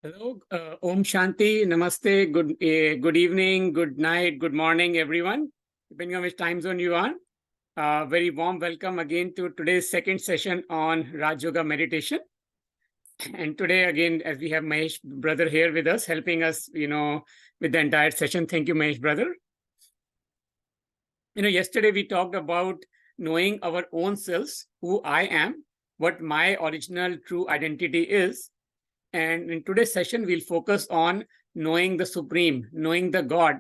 Hello, Om Shanti, Namaste, good evening, good night, good morning, everyone, depending on which time zone you are. Very warm welcome again to today's second session on Raj Yoga meditation. And today, again, as we have Mahesh brother here with us, helping us, with the entire session. Thank you, Mahesh brother. Yesterday we talked about knowing our own selves, who I am, what my original true identity is. And in today's session, we'll focus on knowing the Supreme, knowing the God,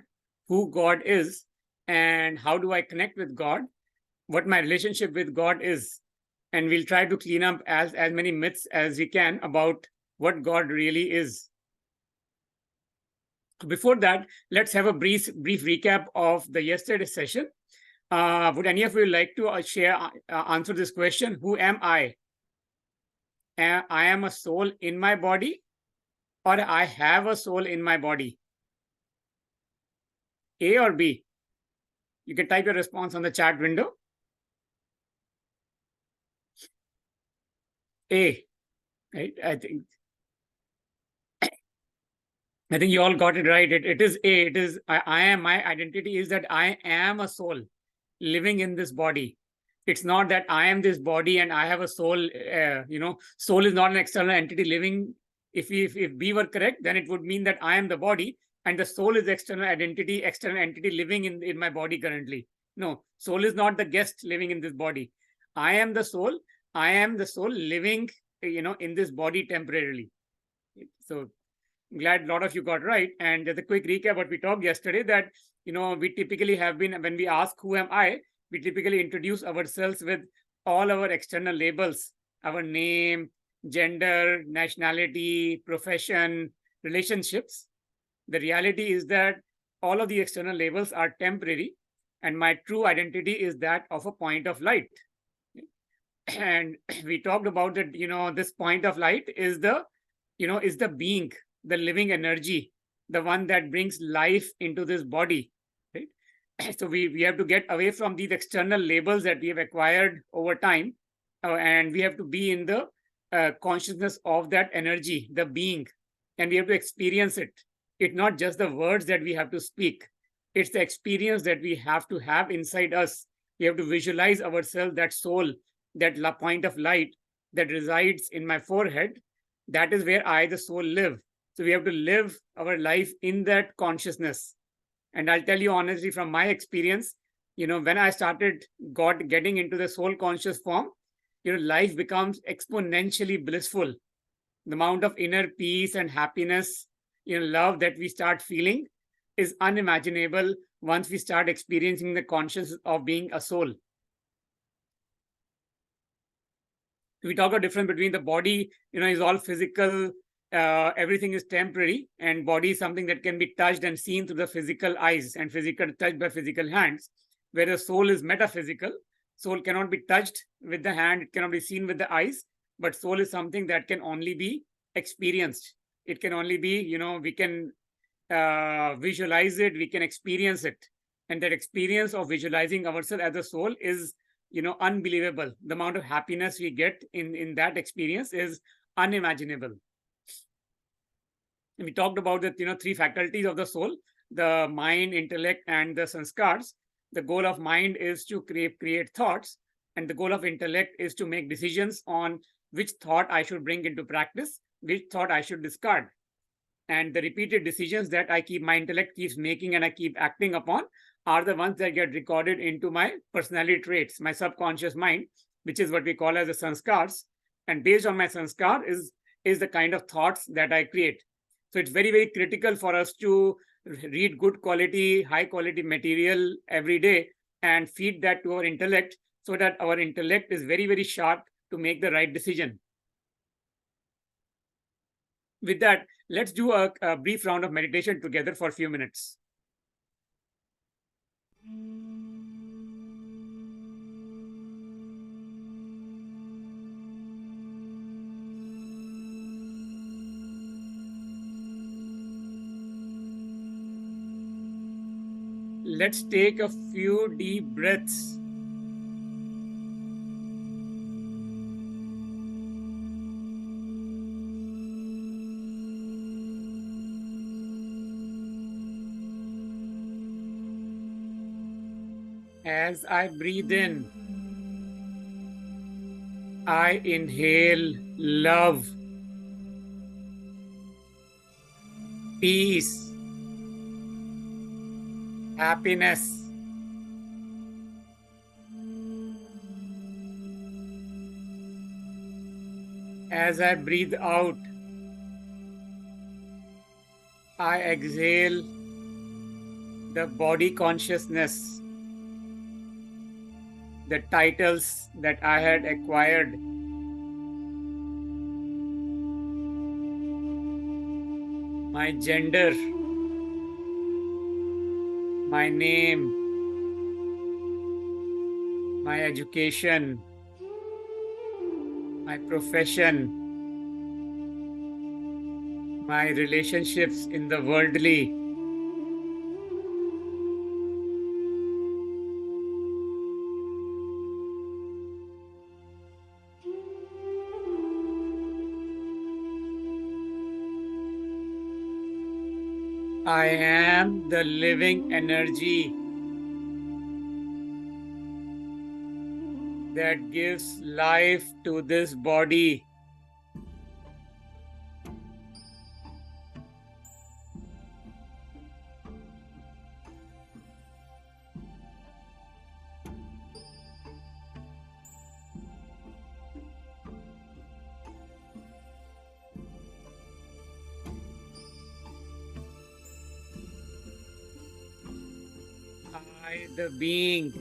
who God is, and how do I connect with God, what my relationship with God is. And we'll try to clean up as many myths as we can about what God really is. Before that, let's have a brief recap of the yesterday's session. Would any of you like to answer this question? Who am I? I am a soul in my body, or I have a soul in my body? A or B? You can type your response on the chat window. A, right? I think you all got it right. It is A. It is I am. My identity is that I am a soul living in this body. It's not that I am this body and I have a soul. Soul is not an external entity living. If B were correct, then it would mean that I am the body and the soul is external entity living in my body currently. No, soul is not the guest living in this body. I am the soul. I am the soul living, in this body temporarily. So glad a lot of you got right. And just a quick recap what we talked yesterday, that we typically have been, when we ask who am I, we typically introduce ourselves with all our external labels, our name, gender, nationality, profession, relationships. The reality is that all of the external labels are temporary, and my true identity is that of a point of light. And we talked about that, this point of light is the being, the living energy, the one that brings life into this body, right? So we have to get away from these external labels that we have acquired over time, and we have to be in the consciousness of that energy, the being, and we have to experience it. It's not just the words that we have to speak, it's the experience that we have to have inside us. We have to visualize ourselves, that soul, that point of light that resides in my forehead. That is where I, the soul, live. So we have to live our life in that consciousness. And I'll tell you honestly, from my experience, when I started getting into the soul conscious form, life becomes exponentially blissful. The amount of inner peace and happiness, love that we start feeling is unimaginable once we start experiencing the consciousness of being a soul. We talk about difference between the body, is all physical, everything is temporary, and body is something that can be touched and seen through the physical eyes and physical touched by physical hands, whereas soul is metaphysical. Soul cannot be touched with the hand, it cannot be seen with the eyes, but soul is something that can only be experienced. It can only be, we can visualize it, we can experience it. And that experience of visualizing ourselves as a soul is, unbelievable. The amount of happiness we get in that experience is unimaginable. And we talked about the three faculties of the soul: the mind, intellect, and the sanskars. The goal of mind is to create thoughts, and the goal of intellect is to make decisions on which thought I should bring into practice, which thought I should discard. And the repeated decisions that my intellect keeps making and I keep acting upon are the ones that get recorded into my personality traits, my subconscious mind, which is what we call as the sanskars. And based on my sanskar is the kind of thoughts that I create. So it's very, very critical for us to read good quality, high quality material every day and feed that to our intellect, so that our intellect is very, very sharp to make the right decision. With that, let's do a brief round of meditation together for a few minutes. Let's take a few deep breaths. As I breathe in, I inhale love, peace, happiness. As I breathe out, I exhale the body consciousness, the titles that I had acquired, my gender, my name, my education, my profession, my relationships in the worldly. I am the living energy that gives life to this body. I, the being,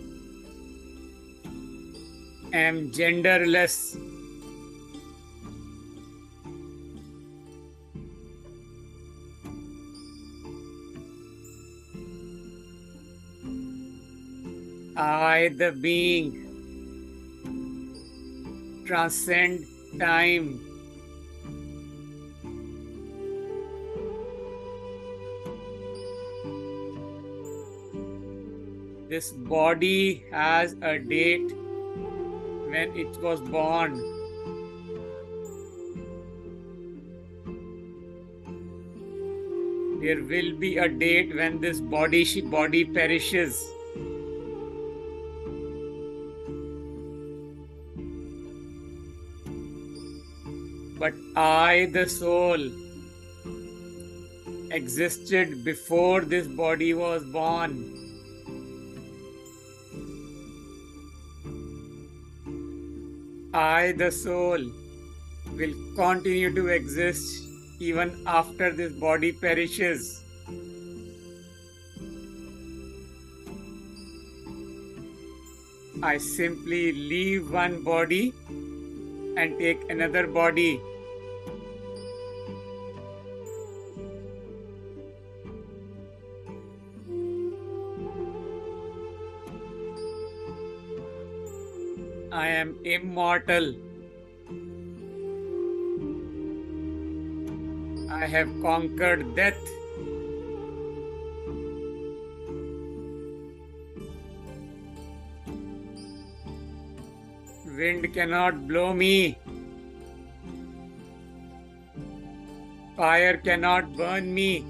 am genderless. I, the being, transcend time. This body has a date when it was born. There will be a date when this body perishes. But I, the soul, existed before this body was born. I, the soul, will continue to exist even after this body perishes. I simply leave one body and take another body. I am immortal. I have conquered death. Wind cannot blow me. Fire cannot burn me.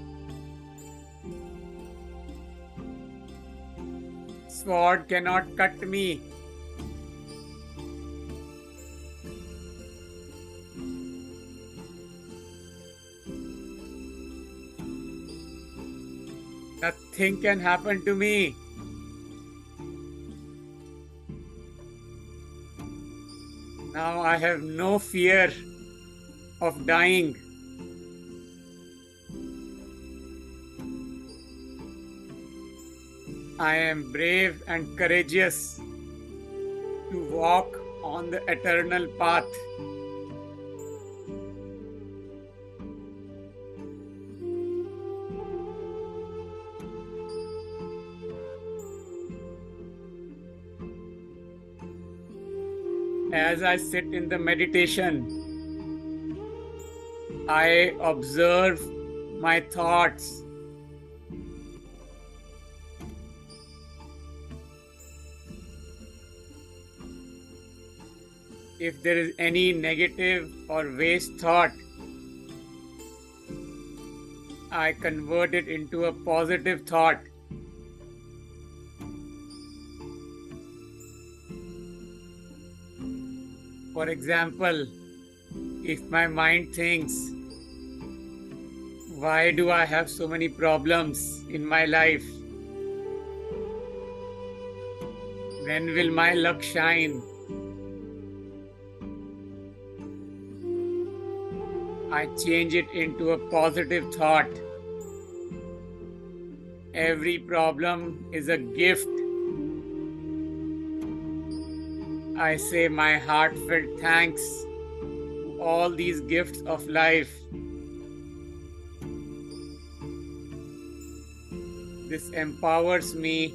Sword cannot cut me. Nothing can happen to me. Now I have no fear of dying. I am brave and courageous to walk on the eternal path. As I sit in the meditation, I observe my thoughts. If there is any negative or waste thought, I convert it into a positive thought. For example, if my mind thinks, why do I have so many problems in my life? When will my luck shine? I change it into a positive thought. Every problem is a gift. I say my heartfelt thanks to all these gifts of life. This empowers me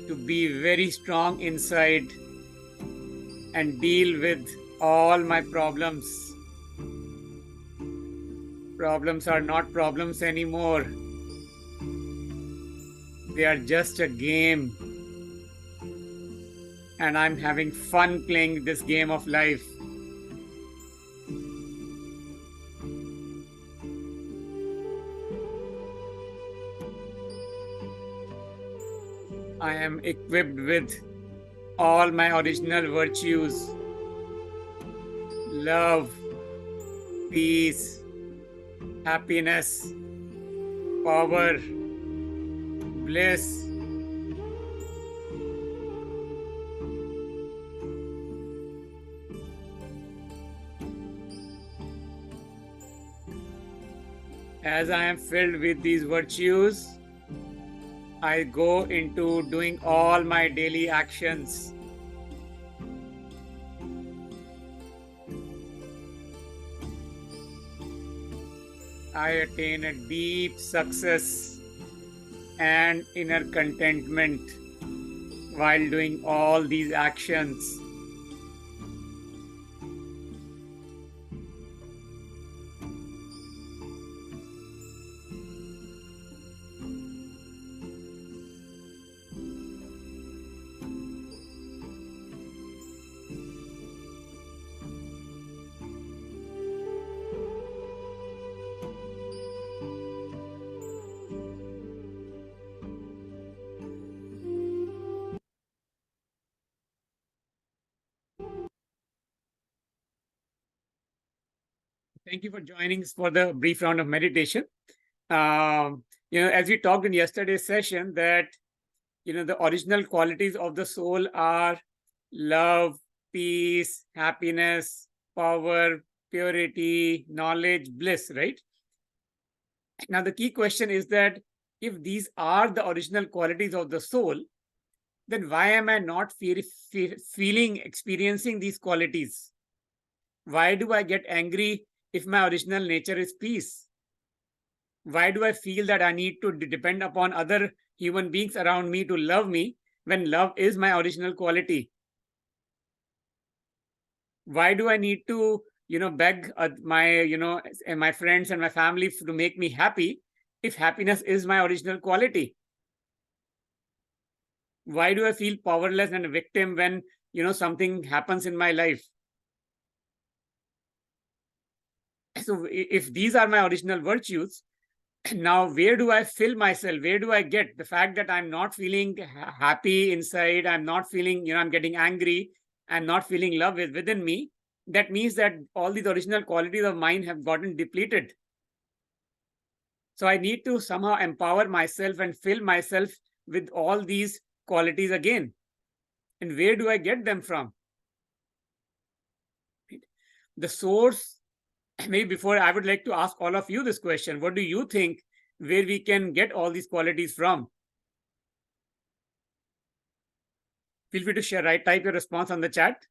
to be very strong inside and deal with all my problems. Problems are not problems anymore. They are just a game. And I'm having fun playing this game of life. I am equipped with all my original virtues: love, peace, happiness, power, bliss. As I am filled with these virtues, I go into doing all my daily actions. I attain a deep success and inner contentment while doing all these actions. Thank you for joining us for the brief round of meditation. As we talked in yesterday's session, that the original qualities of the soul are love, peace, happiness, power, purity, knowledge, bliss, right? Now, the key question is that if these are the original qualities of the soul, then why am I not experiencing these qualities? Why do I get angry if my original nature is peace? Why do I feel that I need to depend upon other human beings around me to love me when love is my original quality? Why do I need to, beg my friends and my family to make me happy if happiness is my original quality? Why do I feel powerless and a victim when, something happens in my life? So if these are my original virtues, now where do I fill myself? Where do I get the fact that I'm not feeling happy inside? I'm not feeling, I'm getting angry. I'm not feeling love within me. That means that all these original qualities of mine have gotten depleted. So I need to somehow empower myself and fill myself with all these qualities again. And where do I get them from? The source. Maybe before, I would like to ask all of you this question. What do you think where we can get all these qualities from? Feel free to share, right? Type your response on the chat.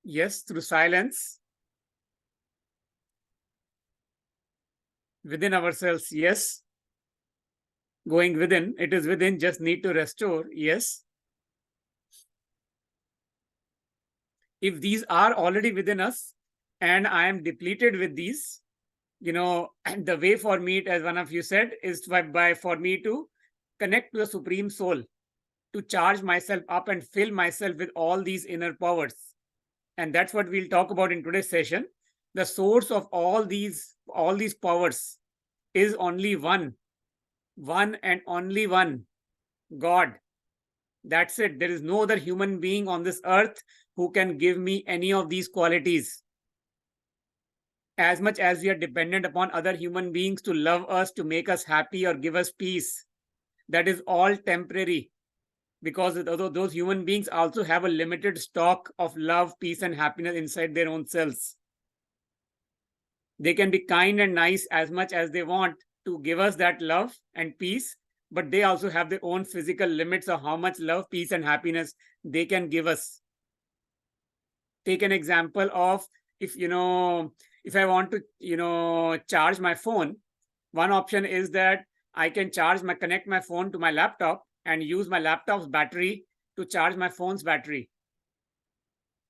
Yes, through silence. Within ourselves, yes. Going within, it is within, just need to restore, yes. If these are already within us and I am depleted with these, and the way for me, as one of you said, is for me to connect to the Supreme Soul, to charge myself up and fill myself with all these inner powers. And that's what we'll talk about in today's session. The source of all these powers is only one. One and only one, God. That's it. There is no other human being on this earth who can give me any of these qualities. As much as we are dependent upon other human beings to love us, to make us happy, or give us peace, that is all temporary, because those human beings also have a limited stock of love, peace, and happiness inside their own selves. They can be kind and nice as much as they want to give us that love and peace, but they also have their own physical limits of how much love, peace, and happiness they can give us. Take an example of, if if I want to charge my phone, one option is that I can connect my phone to my laptop and use my laptop's battery to charge my phone's battery.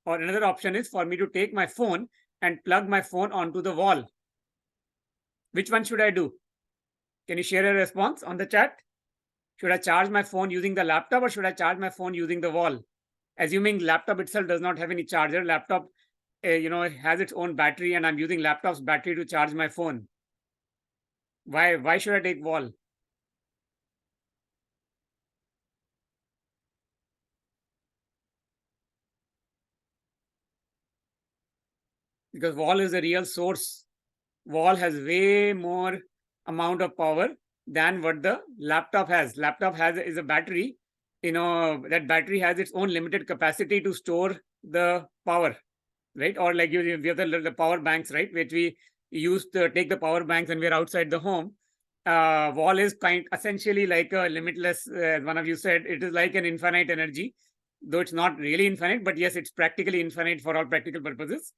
Or another option is for me to take my phone and plug my phone onto the wall. Which one should I do? Can you share a response on the chat? Should I charge my phone using the laptop, or should I charge my phone using the wall? Assuming laptop itself does not have any charger, laptop has its own battery, and I'm using laptop's battery to charge my phone. Why should I take wall? Because wall is the real source. Wall has way more amount of power than what the laptop has. Laptop is a battery. That battery has its own limited capacity to store the power, right? Or like we have the power banks, right, which we use to take the power banks when we're outside the home. Wall is essentially like a limitless, as one of you said, it is like an infinite energy, though it's not really infinite, but yes, it's practically infinite for all practical purposes.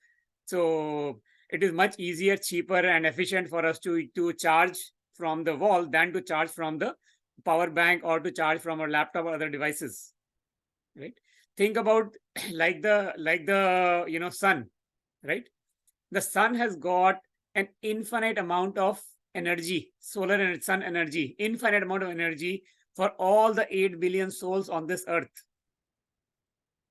So it is much easier, cheaper, and efficient for us to charge from the wall than to charge from the power bank or to charge from our laptop or other devices, right? Think about like the sun, right? The sun has got an infinite amount of energy, solar and sun energy, infinite amount of energy for all the 8 billion souls on this earth.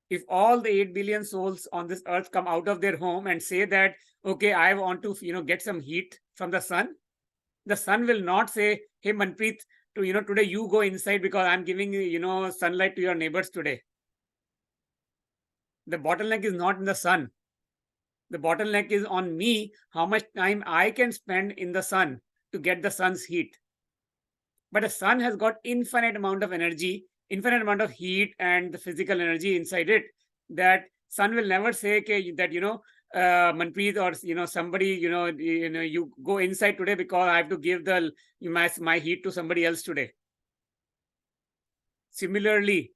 If all the 8 billion souls on this earth come out of their home and say that, okay, I want to get some heat from the sun will not say, hey Manpreet, today you go inside because I'm giving sunlight to your neighbors today. The bottleneck is not in the sun. The bottleneck is on me, how much time I can spend in the sun to get the sun's heat. But a sun has got infinite amount of energy, infinite amount of heat and the physical energy inside it, that sun will never say that Manpreet, or somebody, you go inside today because I have to give my heat to somebody else today. Similarly,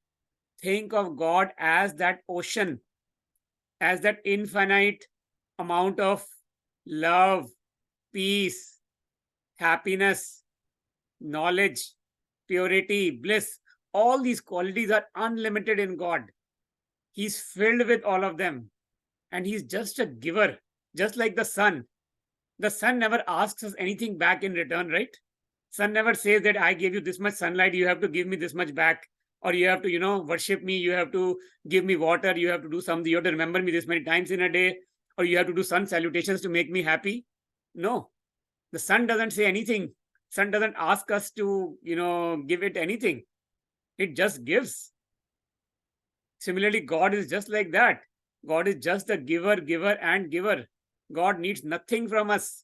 think of God as that ocean, as that infinite amount of love, peace, happiness, knowledge, purity, bliss. All these qualities are unlimited in God. He's filled with all of them. And he's just a giver, just like the sun. The sun never asks us anything back in return, right? Sun never says that I gave you this much sunlight, you have to give me this much back. Or you have to, worship me, you have to give me water, you have to do something, you have to remember me this many times in a day, or you have to do sun salutations to make me happy. No, the sun doesn't say anything. Sun doesn't ask us to, give it anything. It just gives. Similarly, God is just like that. God is just the giver, and giver. God needs nothing from us.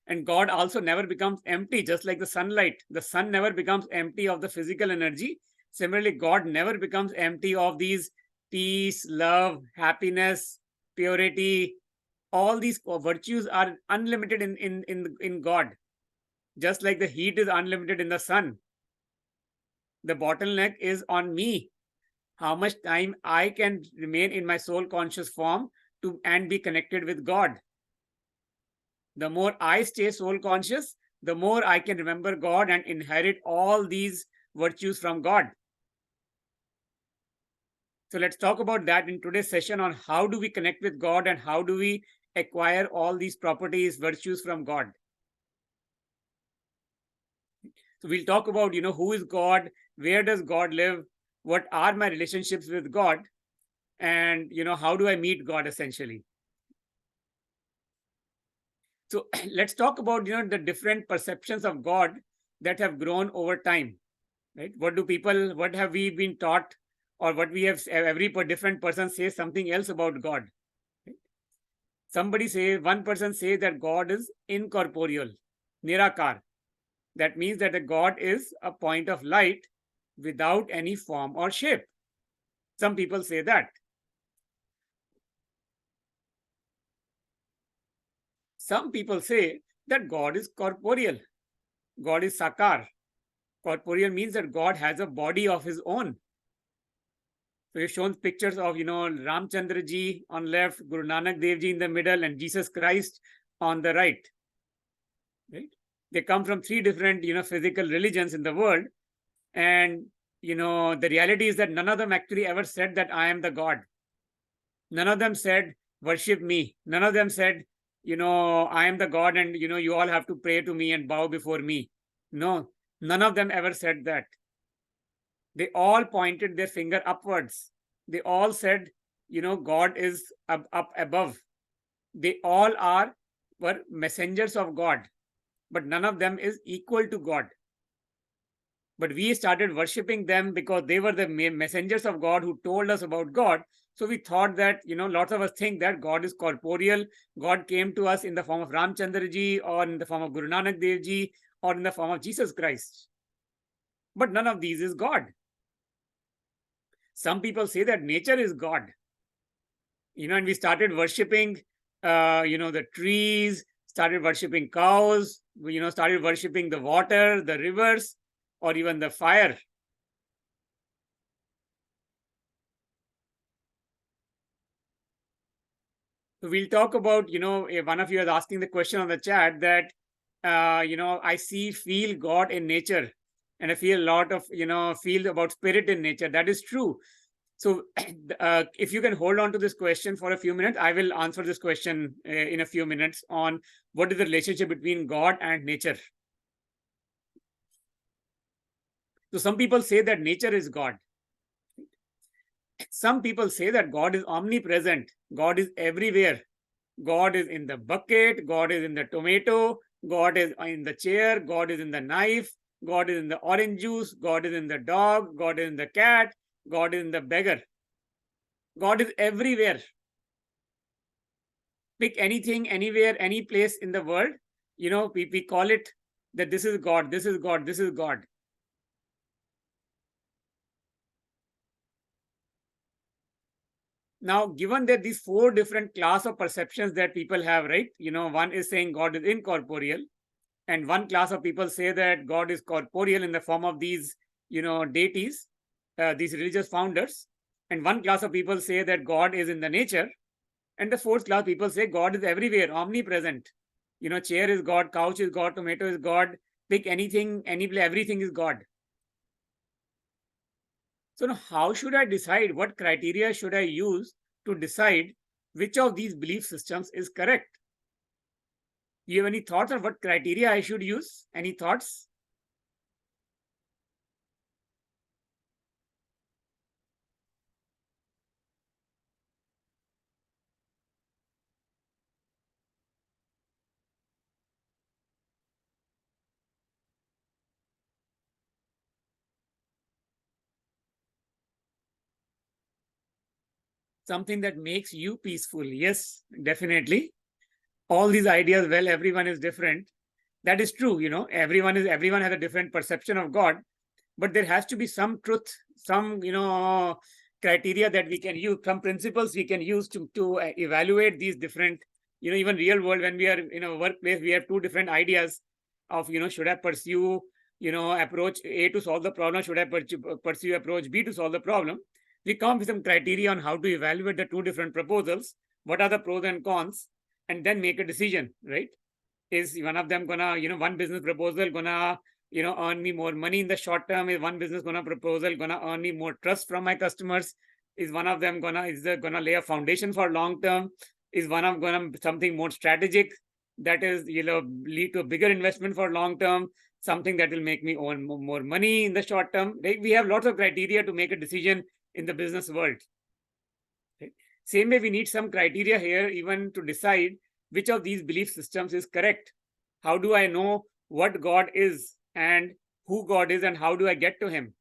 And God also never becomes empty, just like the sunlight. The sun never becomes empty of the physical energy. Similarly, God never becomes empty of these peace, love, happiness, purity. All these virtues are unlimited in God, just like the heat is unlimited in the sun. The bottleneck is on me, how much time I can remain in my soul conscious form and be connected with God. The more I stay soul conscious, the more I can remember God and inherit all these virtues from God. So let's talk about that in today's session on how do we connect with God and how do we acquire all these properties, virtues from God. So we'll talk about, who is God, where does God live, what are my relationships with God, and, how do I meet God essentially. So let's talk about the different perceptions of God that have grown over time, right? What have we been taught, or what we have? Every different person says something else about God. Right? One person says that God is incorporeal, nirakar. That means that a God is a point of light without any form or shape. Some people say that. Some people say that God is corporeal. God is sakar. Corporeal means that God has a body of his own. So we've shown pictures of, Ramchandra ji on left, Guru Nanak Dev ji in the middle, and Jesus Christ on the right. Right? They come from three different, physical religions in the world. And, the reality is that none of them actually ever said that I am the God. None of them said, worship me. None of them said, I am the God and, you all have to pray to me and bow before me. No, none of them ever said that. They all pointed their finger upwards. They all said, God is up above. They all were messengers of God, but none of them is equal to God. But we started worshipping them because they were the messengers of God who told us about God. So we thought that, lots of us think that God is corporeal. God came to us in the form of Ramchandra ji, or in the form of Guru Nanak Dev ji, or in the form of Jesus Christ. But none of these is God. Some people say that nature is God. And we started worshipping, the trees, started worshipping cows, started worshipping the water, the rivers, or even the fire. So we'll talk about, if one of you is asking the question on the chat that, I feel God in nature, and I feel a lot of, feel about spirit in nature. That is true. So if you can hold on to this question for a few minutes, I will answer this question in a few minutes on what is the relationship between God and nature. So some people say that nature is God. Some people say that God is omnipresent. God is everywhere. God is in the bucket. God is in the tomato. God is in the chair. God is in the knife. God is in the orange juice. God is in the dog. God is in the cat. God is in the beggar. God is everywhere. Pick anything, anywhere, any place in the world. We call it that this is God, this is God, this is God. Now, given that these four different class of perceptions that people have, right? One is saying God is incorporeal, and one class of people say that God is corporeal in the form of these, deities, these religious founders. And one class of people say that God is in the nature. And the fourth class people say God is everywhere, omnipresent. Chair is God, couch is God, tomato is God. Pick anything, any place, everything is God. So now how should I decide? What criteria should I use to decide which of these belief systems is correct? Do you have any thoughts on what criteria I should use? Any thoughts? Something that makes you peaceful. Yes, definitely. All these ideas, well, everyone is different. That is true. Everyone has a different perception of God, but there has to be some truth, some criteria that we can use, some principles we can use to evaluate these different, even real world. When we are in a workplace, we have two different ideas of, should I pursue, approach A to solve the problem, should I pursue approach B to solve the problem. We come with some criteria on how to evaluate the two different proposals, what are the pros and cons, and then make a decision, right? Is one of them gonna, one business proposal gonna, earn me more money in the short term? Is one business proposal gonna earn me more trust from my customers? Is one of them gonna lay a foundation for long term? Is one of gonna something more strategic that is, lead to a bigger investment for long term? Something that will make me earn more money in the short term? Right? We have lots of criteria to make a decision in the business world. Right? Same way, we need some criteria here even to decide which of these belief systems is correct? How do I know what God is and who God is and how do I get to him?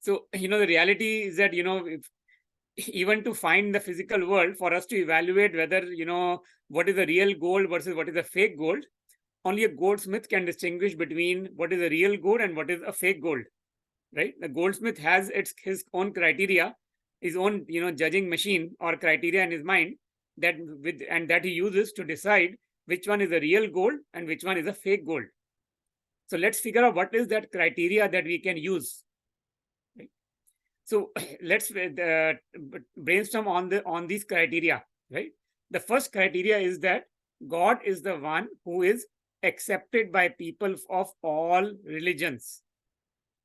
So, the reality is that, even to find the physical world, for us to evaluate whether, what is the real gold versus what is a fake gold, only a goldsmith can distinguish between what is a real gold and what is a fake gold, right? The goldsmith has his own criteria, his own, judging machine or criteria in his mind that he uses to decide which one is a real gold and which one is a fake gold. So let's figure out what is that criteria that we can use. So let's brainstorm on these criteria, right? The first criteria is that God is the one who is accepted by people of all religions.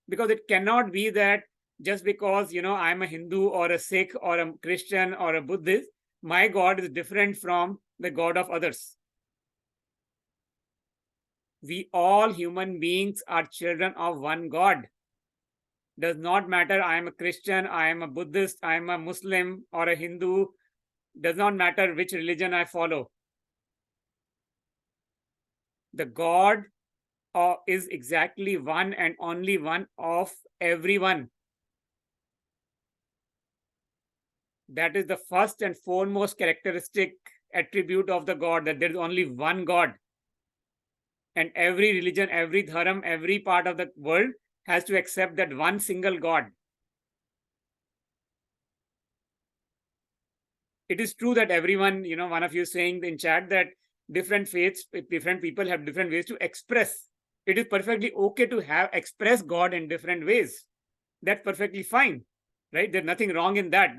Because it cannot be that just because, I'm a Hindu or a Sikh or a Christian or a Buddhist, my God is different from the God of others. We all human beings are children of one God. Does not matter I am a Christian, I am a Buddhist, I am a Muslim or a Hindu. Does not matter which religion I follow. The God is exactly one and only one of everyone. That is the first and foremost characteristic attribute of the God, that there is only one God. And every religion, every dharam, every part of the world has to accept that one single God. It is true that everyone, one of you saying in chat that different faiths, different people have different ways to express. It is perfectly okay to express God in different ways. That's perfectly fine, right? There's nothing wrong in that.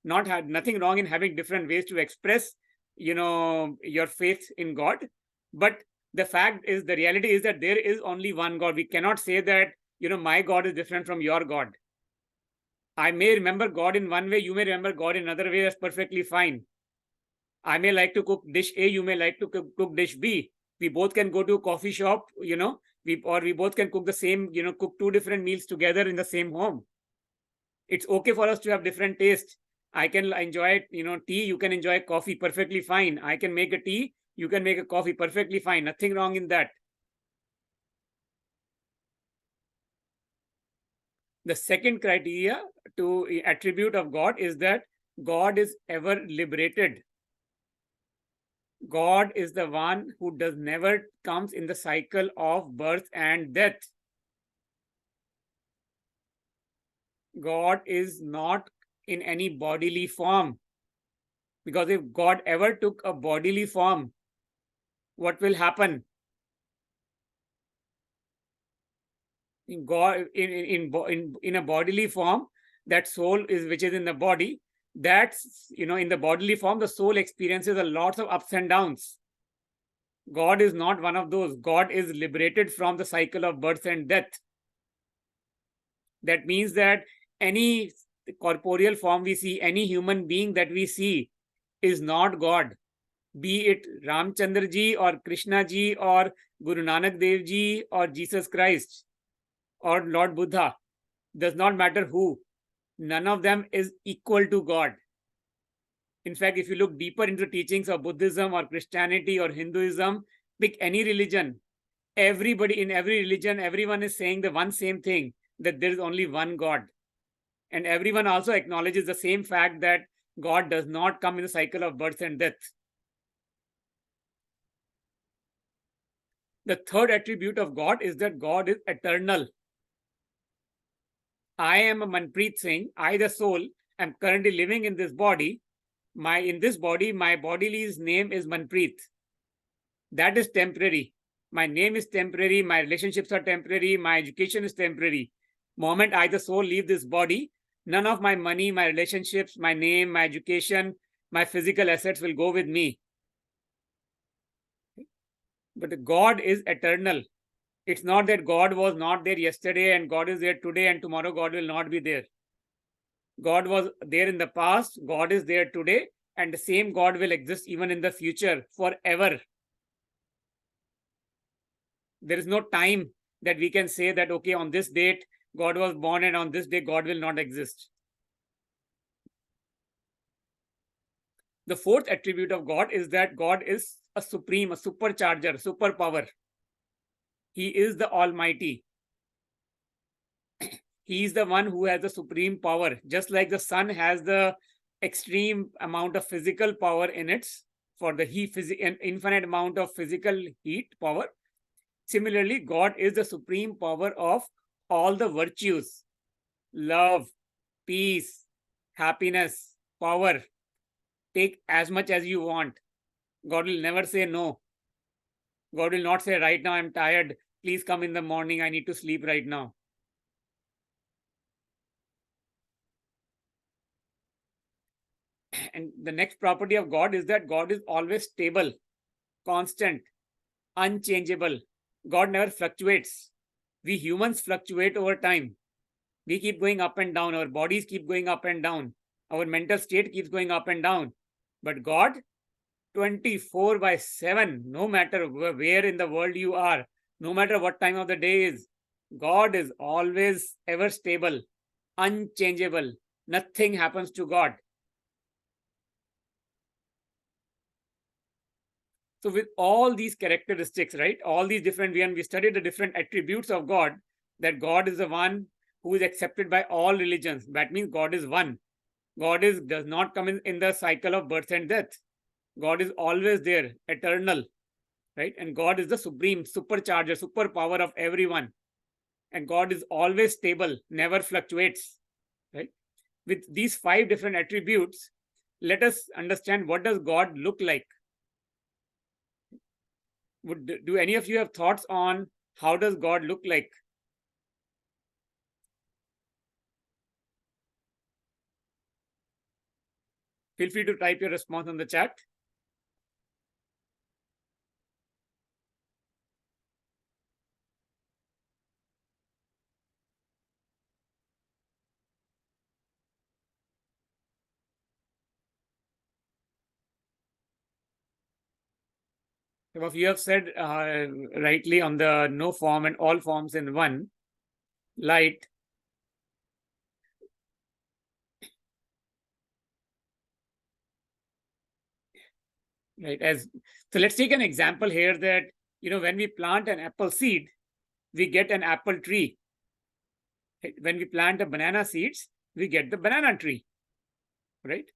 Nothing wrong in having different ways to express, your faith in God. But the reality is that there is only one God. We cannot say that, my God is different from your God. I may remember God in one way, you may remember God in another way. That's perfectly fine. I may like to cook dish A, you may like to cook dish B. We both can go to a coffee shop, we both can cook the same, cook two different meals together in the same home. It's okay for us to have different tastes. I can enjoy, tea, you can enjoy coffee, perfectly fine. I can make a tea, you can make a coffee, perfectly fine. Nothing wrong in that. The second criteria to attribute of God is that God is ever liberated. God is the one who does never comes in the cycle of birth and death. God is not in any bodily form. Because if God ever took a bodily form, what will happen? In a bodily form, that soul which is in the body, that's, in the bodily form, the soul experiences a lot of ups and downs. God is not one of those. God is liberated from the cycle of birth and death. That means that any corporeal form we see, any human being that we see, is not God. Be it Ramchandra ji or Krishna ji or Guru Nanak Dev ji or Jesus Christ or Lord Buddha, does not matter who. None of them is equal to God. In fact, if you look deeper into teachings of Buddhism or Christianity or Hinduism, pick any religion, everybody in every religion, everyone is saying the one same thing, that there is only one God. And everyone also acknowledges the same fact that God does not come in the cycle of birth and death. The third attribute of God is that God is eternal. I am a Manpreet Singh. I, the soul, am currently living in this body. In this body, my body's name is Manpreet. That is temporary. My name is temporary. My relationships are temporary. My education is temporary. Moment I, the soul, leave this body, none of my money, my relationships, my name, my education, my physical assets will go with me. But God is eternal. It's not that God was not there yesterday and God is there today and tomorrow God will not be there. God was there in the past, God is there today, and the same God will exist even in the future forever. There is no time that we can say that, okay, on this date, God was born and on this day, God will not exist. The fourth attribute of God is that God is a supreme, a supercharger, superpower. He is the Almighty. He is the one who has the supreme power. Just like the sun has the extreme amount of physical power in it, for the an infinite amount of physical heat power. Similarly, God is the supreme power of all the virtues: love, peace, happiness, power. Take as much as you want. God will never say no. God will not say, right now I'm tired, please come in the morning, I need to sleep right now. And the next property of God is that God is always stable, constant, unchangeable. God never fluctuates. We humans fluctuate over time. We keep going up and down. Our bodies keep going up and down. Our mental state keeps going up and down. But God, 24/7, no matter where in the world you are, no matter what time of the day is, God is always ever stable, unchangeable. Nothing happens to God. So with all these characteristics, right, all these different, when we study the different attributes of God, that God is the one who is accepted by all religions. That means God is one. God does not come in the cycle of birth and death. God is always there, eternal, right? And God is the supreme supercharger, superpower of everyone. And God is always stable, never fluctuates, right? With these 5 different attributes, let us understand, what does God look like? Do any of you have thoughts on how does God look like? Feel free to type your response on the chat. Some of you have said rightly on the no form and all forms in one. Light. Right. So let's take an example here that, when we plant an apple seed, we get an apple tree. Right? When we plant a banana seeds, we get the banana tree. Right?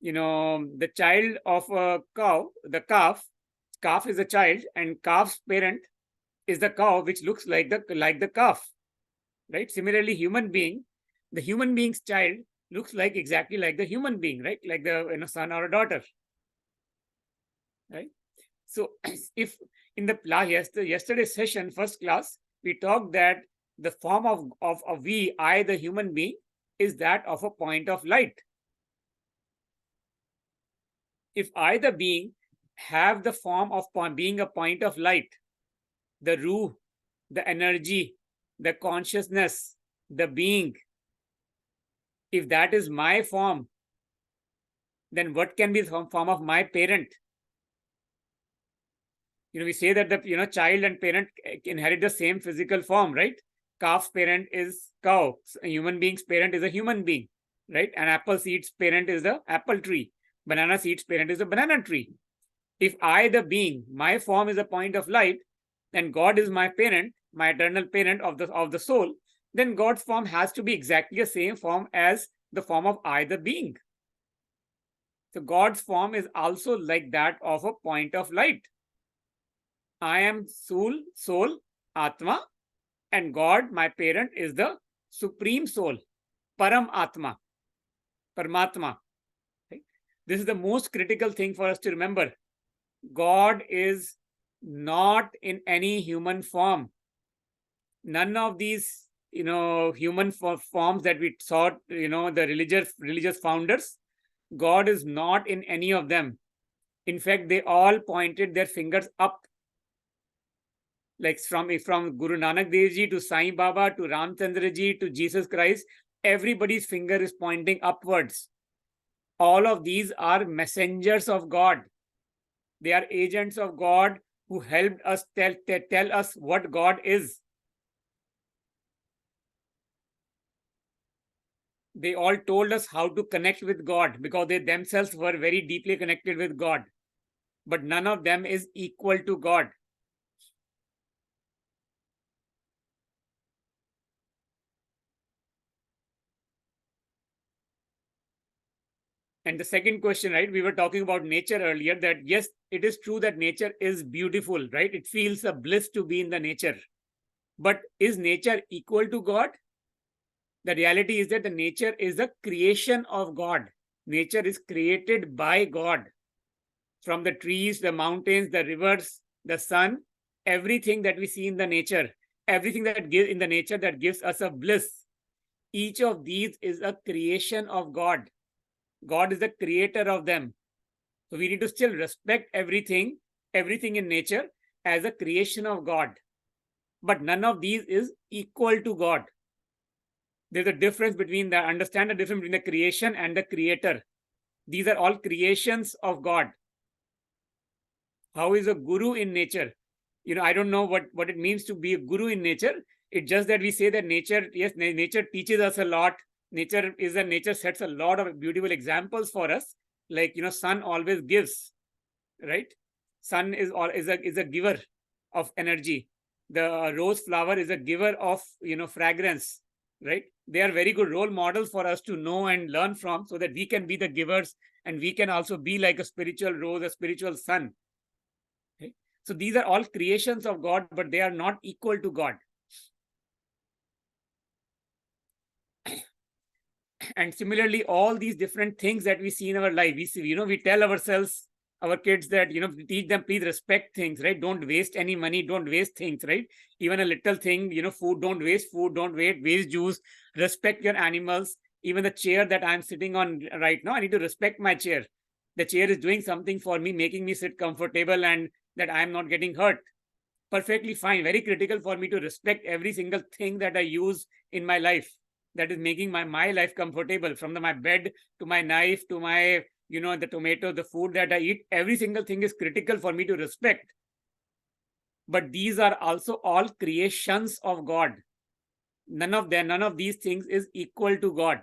The child of a cow, the calf is a child, and calf's parent is the cow, which looks like the calf. Right? Similarly, the human being's child looks like exactly like the human being, right? Like the son or a daughter. Right? So if in the yesterday's session, first class, we talked that the form of I, the human being, is that of a point of light. If I, the being, have the form of being a point of light, the ruh, the energy, the consciousness, the being, if that is my form, then what can be the form of my parent? We say that the child and parent inherit the same physical form, right? Calf's parent is cow. A human being's parent is a human being, right? An apple seed's parent is the apple tree. Banana seed's parent is a banana tree. If I, the being, my form is a point of light, and God is my parent, my eternal parent of the soul, then God's form has to be exactly the same form as the form of I, the being. So God's form is also like that of a point of light. I am soul, Atma, and God, my parent, is the supreme soul, Param Atma, Paramatma. Okay? This is the most critical thing for us to remember. God is not in any human form. None of these, human forms that we saw, the religious founders, God is not in any of them. In fact, they all pointed their fingers up. Like from Guru Nanak Dev Ji to Sai Baba to Ramchandra Ji to Jesus Christ, everybody's finger is pointing upwards. All of these are messengers of God. They are agents of God who helped us tell us what God is. They all told us how to connect with God because they themselves were very deeply connected with God. But none of them is equal to God. And the second question, right? We were talking about nature earlier, that yes, it is true that nature is beautiful, right? It feels a bliss to be in the nature. But is nature equal to God? The reality is that the nature is a creation of God. Nature is created by God. From the trees, the mountains, the rivers, the sun, everything that we see in the nature, everything that gives in the nature that gives us a bliss. Each of these is a creation of God. God is the creator of them. So we need to still respect everything in nature as a creation of God. But none of these is equal to God. There's a difference between the understand the difference between the creation and the creator. These are all creations of God. How is a guru in nature? I don't know what it means to be a guru in nature. It's just that we say that nature, yes, nature teaches us a lot. Nature sets a lot of beautiful examples for us. Like, sun always gives, right? Sun is a giver of energy. The rose flower is a giver of fragrance, right? They are very good role models for us to know and learn from, so that we can be the givers and we can also be like a spiritual rose, a spiritual sun. Okay? So these are all creations of God, but they are not equal to God. And similarly, all these different things that we see in our life, we see, we tell ourselves, our kids, that teach them, please respect things, right? Don't waste any money, don't waste things, right? Even a little thing, food, don't waste food, don't waste juice, respect your animals. Even the chair that I'm sitting on right now, I need to respect my chair. The chair is doing something for me, making me sit comfortable, and that I'm not getting hurt. Perfectly fine. Very critical for me to respect every single thing that I use in my life that is making my life comfortable, from my bed to my knife to my the tomato, the food that I eat. Every single thing is critical for me to respect. But these are also all creations of God. None of these things is equal to God.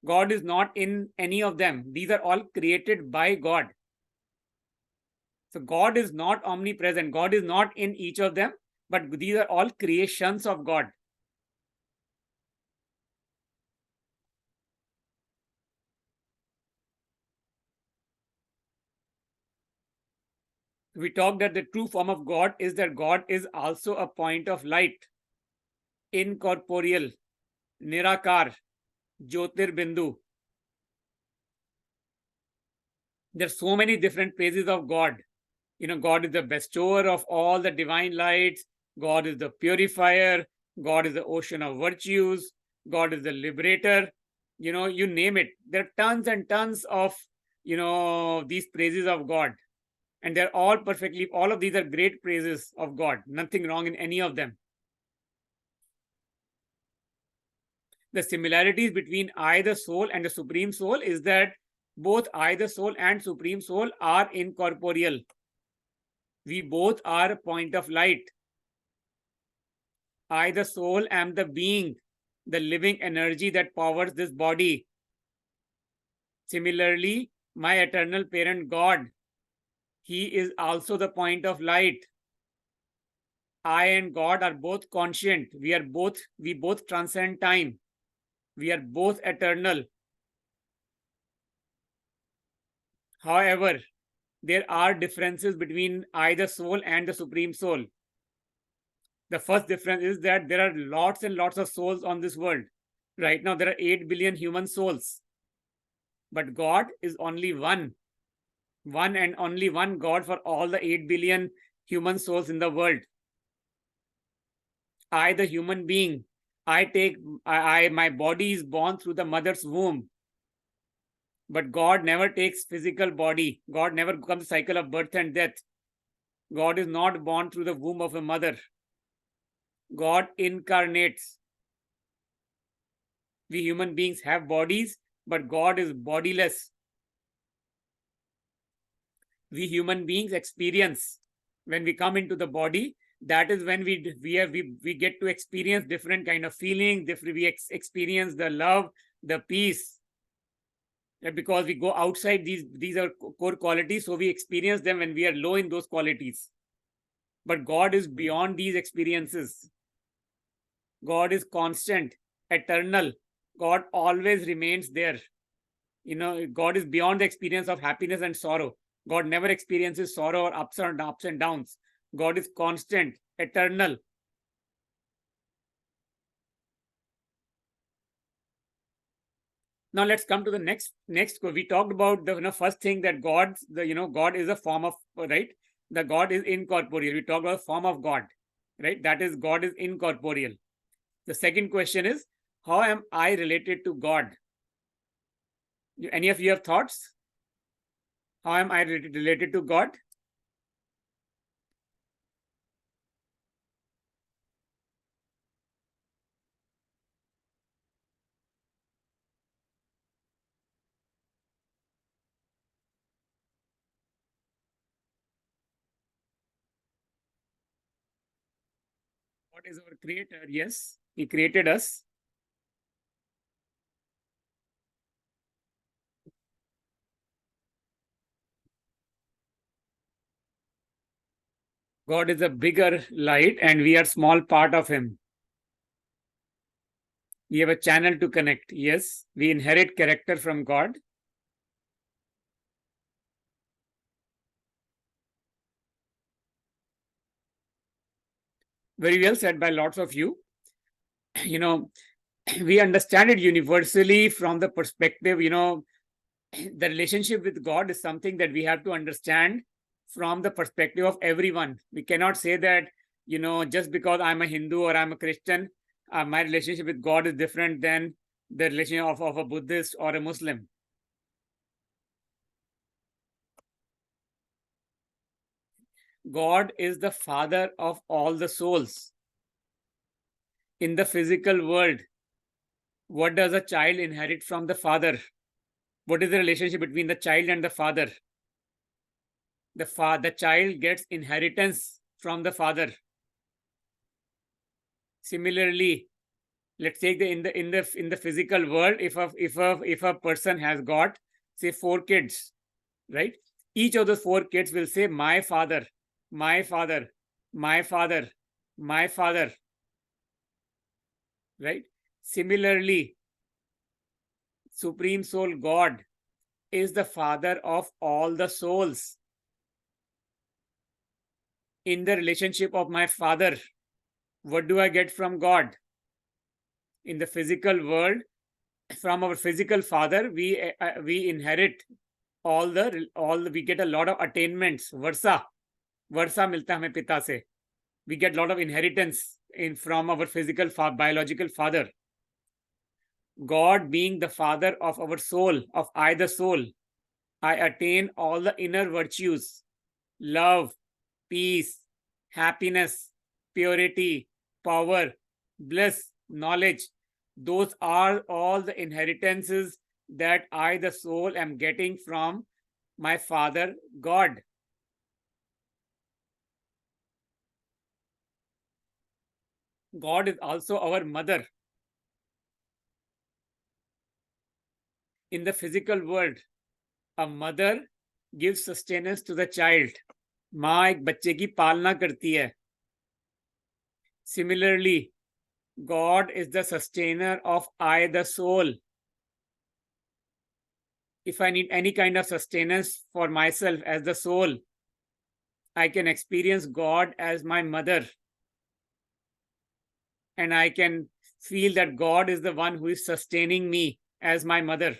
God is not in any of them. These are all created by God. So God is not omnipresent. God is not in each of them, but these are all creations of God. We talked that the true form of God is that God is also a point of light, incorporeal, nirakar, jyotirbindu. There's so many different praises of God. God is the bestower of all the divine lights. God is the purifier. God is the ocean of virtues. God is the liberator. You name it. There are tons and tons of, these praises of God. And they're all all of these are great praises of God. Nothing wrong in any of them. The similarities between I, the soul, and the supreme soul is that both I, the soul, and supreme soul are incorporeal. We both are a point of light. I, the soul, am the being, the living energy that powers this body. Similarly, my eternal parent God, he is also the point of light. I and God are both conscient. We both transcend time. We are both eternal. However, there are differences between I, the soul, and the supreme soul. The first difference is that there are lots and lots of souls on this world. Right now, there are 8 billion human souls. But God is only one and only one God for all the 8 billion human souls in the world. I, the human being, my body is born through the mother's womb. But God never takes physical body. God never comes cycle of birth and death. God is not born through the womb of a mother. God incarnates. We human beings have bodies, but God is bodiless. We human beings experience. When we come into the body, that is when we get to experience different kind of feelings. We experience the love, the peace. Because we go outside, these are core qualities, so we experience them when we are low in those qualities. But God is beyond these experiences. God is constant, eternal. God always remains there. God is beyond the experience of happiness and sorrow. God never experiences sorrow or ups and downs. God is constant, eternal. Now let's come to the next. We talked about the first thing, that God is a form of, right. The God is incorporeal. We talked about form of God, right. That is, God is incorporeal. The second question is, how am I related to God? Any of you have thoughts? How am I related to God? God is our creator. Yes, He created us. God is a bigger light and we are small part of Him. We have a channel to connect. Yes, we inherit character from God. Very well said by lots of you. You know, we understand it universally from the perspective, the relationship with God is something that we have to understand from the perspective of everyone. We cannot say that, just because I'm a Hindu or I'm a Christian, my relationship with God is different than the relationship of a Buddhist or a Muslim. God is the father of all the souls. In the physical world, what does a child inherit from the father? What is the relationship between the child and the father? The child gets inheritance from the father. Similarly, let's take in the physical world, if a person has got, say, 4 kids, right? Each of the 4 kids will say, my father, my father, my father, my father, right? Similarly, Supreme Soul God is the father of all the souls. In the relationship of my father, what do I get from God? In the physical world, from our physical father, we inherit we get a lot of attainments. Varsa milta hame pita se. We get a lot of inheritance from our physical biological father. God being the father of our soul, of I the soul, I attain all the inner virtues: love, peace, happiness, purity, power, bliss, knowledge. Those are all the inheritances that I, the soul, am getting from my Father, God. God is also our mother. In the physical world, a mother gives sustenance to the child. माँ एक बच्चे की पालना करती है. Similarly, God is the sustainer of I, the soul. If I need any kind of sustenance for myself as the soul, I can experience God as my mother. And I can feel that God is the one who is sustaining me as my mother.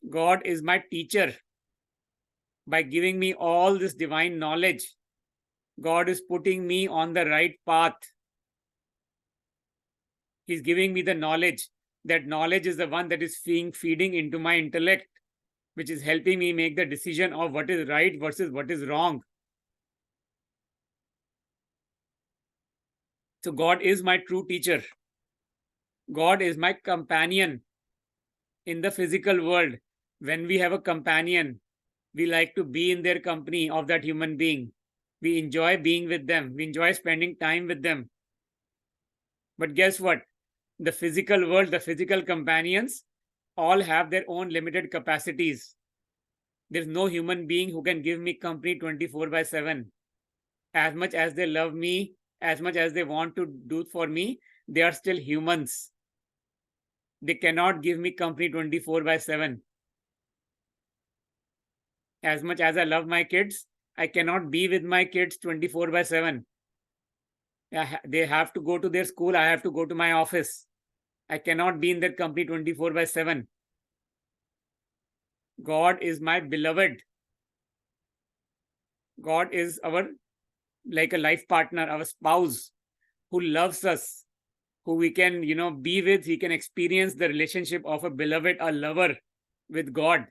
God is my teacher. By giving me all this divine knowledge, God is putting me on the right path. He's giving me the knowledge. That knowledge is the one that is feeding into my intellect, which is helping me make the decision of what is right versus what is wrong. So God is my true teacher. God is my companion in the physical world. When we have a companion, we like to be in their company of that human being. We enjoy being with them. We enjoy spending time with them. But guess what? The physical world, the physical companions, all have their own limited capacities. There's no human being who can give me company 24/7. As much as they love me, as much as they want to do for me, they are still humans. They cannot give me company 24/7. As much as I love my kids, I cannot be with my kids 24/7. They have to go to their school, I have to go to my office. I cannot be in their company 24/7. God is my beloved. God is our, like a life partner, our spouse who loves us, who we can, be with. He can experience the relationship of a beloved, a lover with God.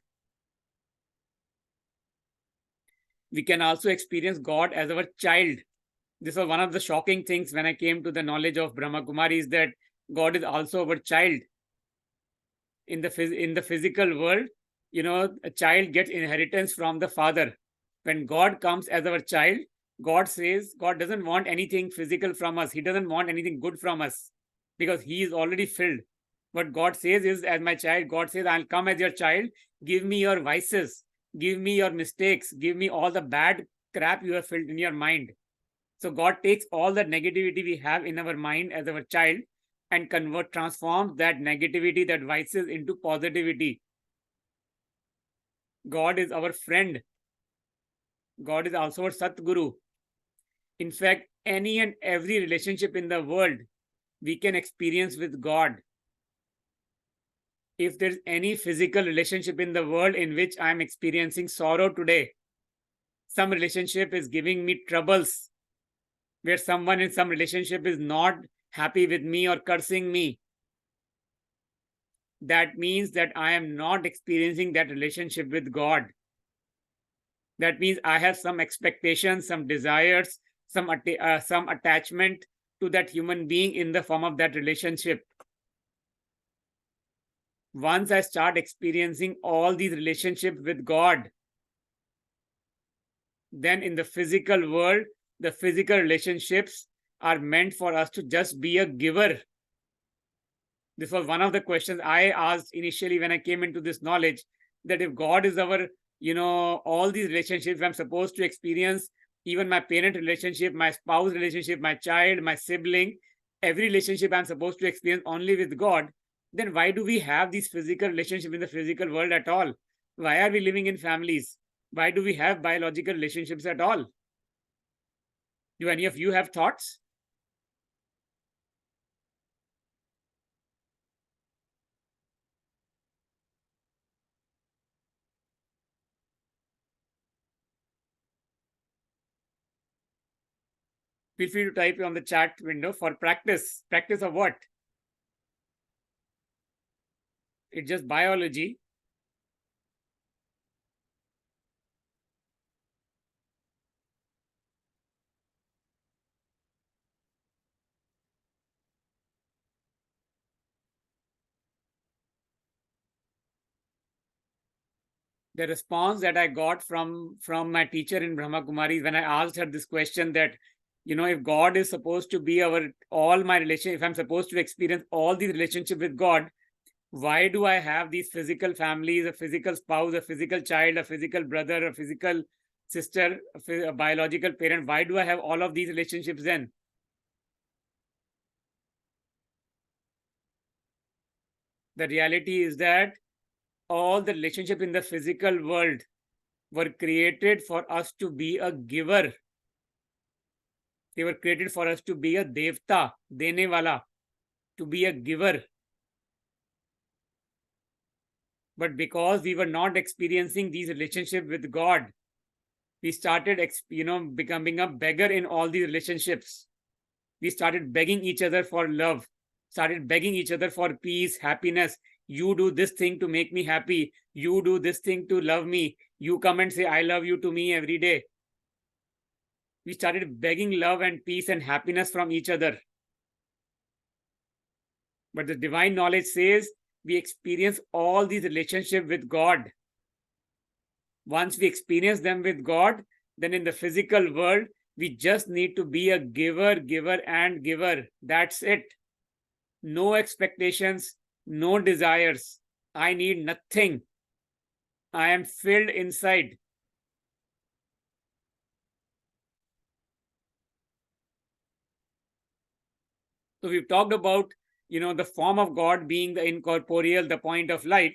We can also experience God as our child. This was one of the shocking things when I came to the knowledge of Brahma Kumaris, that God is also our child. In the physical world, a child gets inheritance from the father. When God comes as our child, God says God doesn't want anything physical from us. He doesn't want anything good from us because he is already filled. What God says is, as my child, God says, I'll come as your child. Give me your vices. Give me your mistakes. Give me all the bad crap you have filled in your mind. So God takes all the negativity we have in our mind as our child and transforms that negativity, that vices, into positivity. God is our friend. God is also our Satguru. In fact, any and every relationship in the world we can experience with God. If there's any physical relationship in the world in which I'm experiencing sorrow today, some relationship is giving me troubles, where someone in some relationship is not happy with me or cursing me, that means that I am not experiencing that relationship with God. That means I have some expectations, some desires, some attachment to that human being in the form of that relationship. Once I start experiencing all these relationships with God, then in the physical world, the physical relationships are meant for us to just be a giver. This was one of the questions I asked initially when I came into this knowledge, that if God is our, all these relationships, I'm supposed to experience even my parent relationship, my spouse relationship, my child, my sibling, every relationship I'm supposed to experience only with God, then why do we have these physical relationships in the physical world at all? Why are we living in families? Why do we have biological relationships at all? Do any of you have thoughts? Feel free to type on the chat window for practice. Practice of what? It's just biology. The response that I got from my teacher in Brahma Kumaris when I asked her this question, that if God is supposed to be all my relation, if I'm supposed to experience all these relationship with God, why do I have these physical families, a physical spouse, a physical child, a physical brother, a physical sister, a biological parent? Why do I have all of these relationships then? The reality is that all the relationship in the physical world were created for us to be a giver. They were created for us to be a devta, dene wala, to be a giver. But because we were not experiencing these relationships with God, we started, becoming a beggar in all these relationships. We started begging each other for love, started begging each other for peace, happiness. You do this thing to make me happy. You do this thing to love me. You come and say, I love you to me every day. We started begging love and peace and happiness from each other. But the divine knowledge says we experience all these relationships with God. Once we experience them with God, then in the physical world, we just need to be a giver, giver, and giver. That's it. no expectations, no desires. I need nothing. I am filled inside. So we've talked about, the form of God being the incorporeal, the point of light,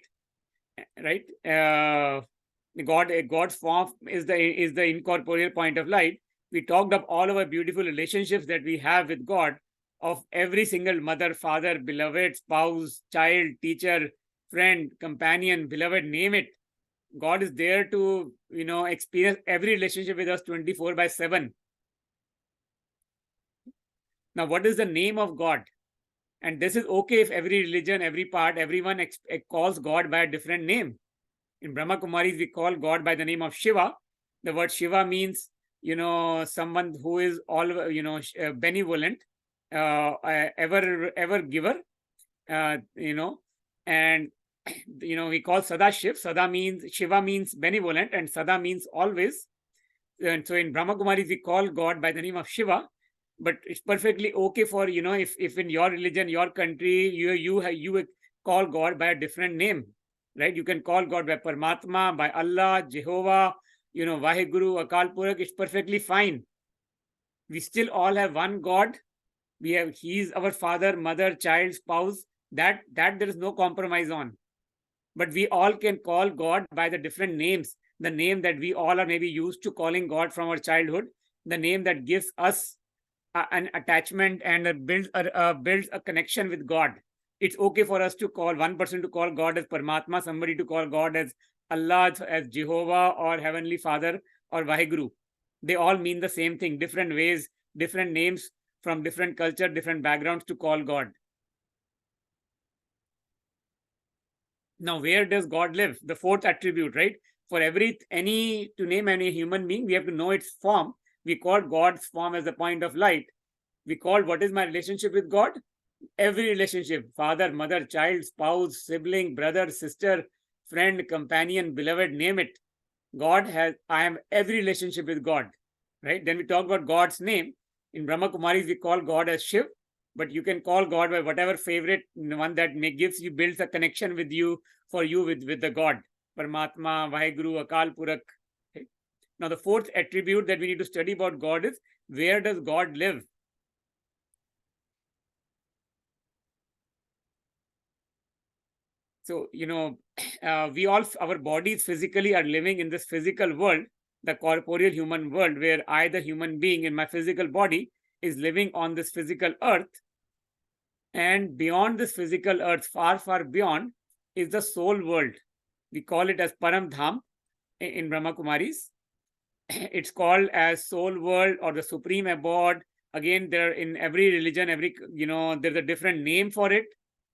right? God's form is the incorporeal point of light. We talked of all our beautiful relationships that we have with God, of every single mother, father, beloved, spouse, child, teacher, friend, companion, beloved, name it. God is there to, experience every relationship with us 24/7. Now, what is the name of God? And this is okay if every religion, every part, everyone calls God by a different name. In Brahma Kumaris, we call God by the name of Shiva. The word Shiva means, someone who is all, benevolent, ever giver, and, we call Sada Shiv. Shiva means benevolent, and Sada means always. And so in Brahma Kumaris, we call God by the name of Shiva. But it's perfectly okay for, if in your religion, your country, you call God by a different name, right? You can call God by Paramatma, by Allah, Jehovah, Vaheguru, Akal Purakh. It's perfectly fine. We still all have one God. He's our father, mother, child, spouse. That there is no compromise on. But we all can call God by the different names. The name that we all are maybe used to calling God from our childhood, the name that gives us an attachment and builds a connection with God. It's okay for us to call one person to call God as Paramatma, somebody to call God as Allah, as Jehovah, or Heavenly Father, or Vaheguru. They all mean the same thing, different ways, different names from different culture, different backgrounds to call God. Now, where does God live? The fourth attribute, right? For to name any human being, we have to know its form. We call God's form as the point of light. We call what is my relationship with God? Every relationship: father, mother, child, spouse, sibling, brother, sister, friend, companion, beloved, name it. I am every relationship with God, right? Then we talk about God's name. In Brahma Kumaris, we call God as Shiv, but you can call God by whatever favorite one that builds a connection with you, with the God. Paramatma, Vaheguru, Akal Purakh. Okay? Now, the fourth attribute that we need to study about God is, where does God live? So, our bodies physically are living in this physical world, the corporeal human world, where I, the human being in my physical body, is living on this physical earth. And beyond this physical earth, far, far beyond, is the soul world. We call it as Param Dham in Brahma Kumaris. It's called as soul world or the supreme abode. Again, there in every religion, there's a different name for it,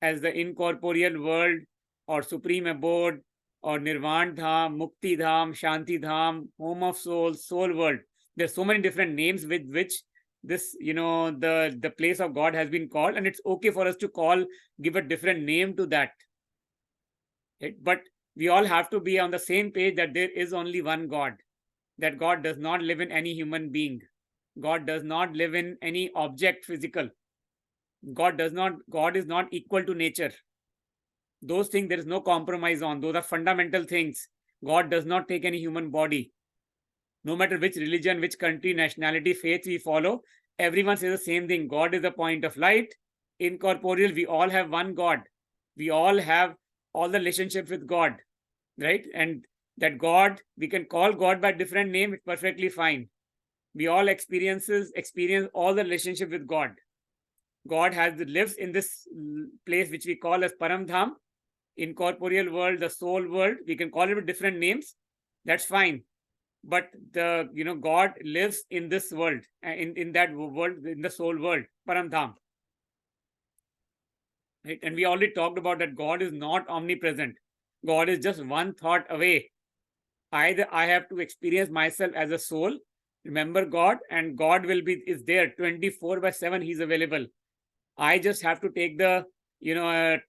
as the incorporeal world, or supreme abode, or Nirvan Dham, Mukti Dham, Shanti Dham, home of souls, soul world. There's so many different names with which this, the place of God has been called, and it's okay for us to give a different name to that. Right? But we all have to be on the same page that there is only one God, that God does not live in any human being. God does not live in any object physical. God is not equal to nature. Those things there is no compromise on. Those are fundamental things. God does not take any human body. No matter which religion, which country, nationality, faith we follow, everyone says the same thing. God is the point of light, incorporeal. We all have one God. We all have all the relationships with God, right? And that God, we can call God by different name. It's perfectly fine. We all experience all the relationship with God. God lives in this place which we call as Param Dham, incorporeal world, the soul world. We can call it with different names. That's fine. But God lives in this world, in that world, in the soul world, Param Dham. Right? And we already talked about that God is not omnipresent. God is just one thought away. Either I have to experience myself as a soul, remember God, and God is there 24/7. He's available. I just have to take the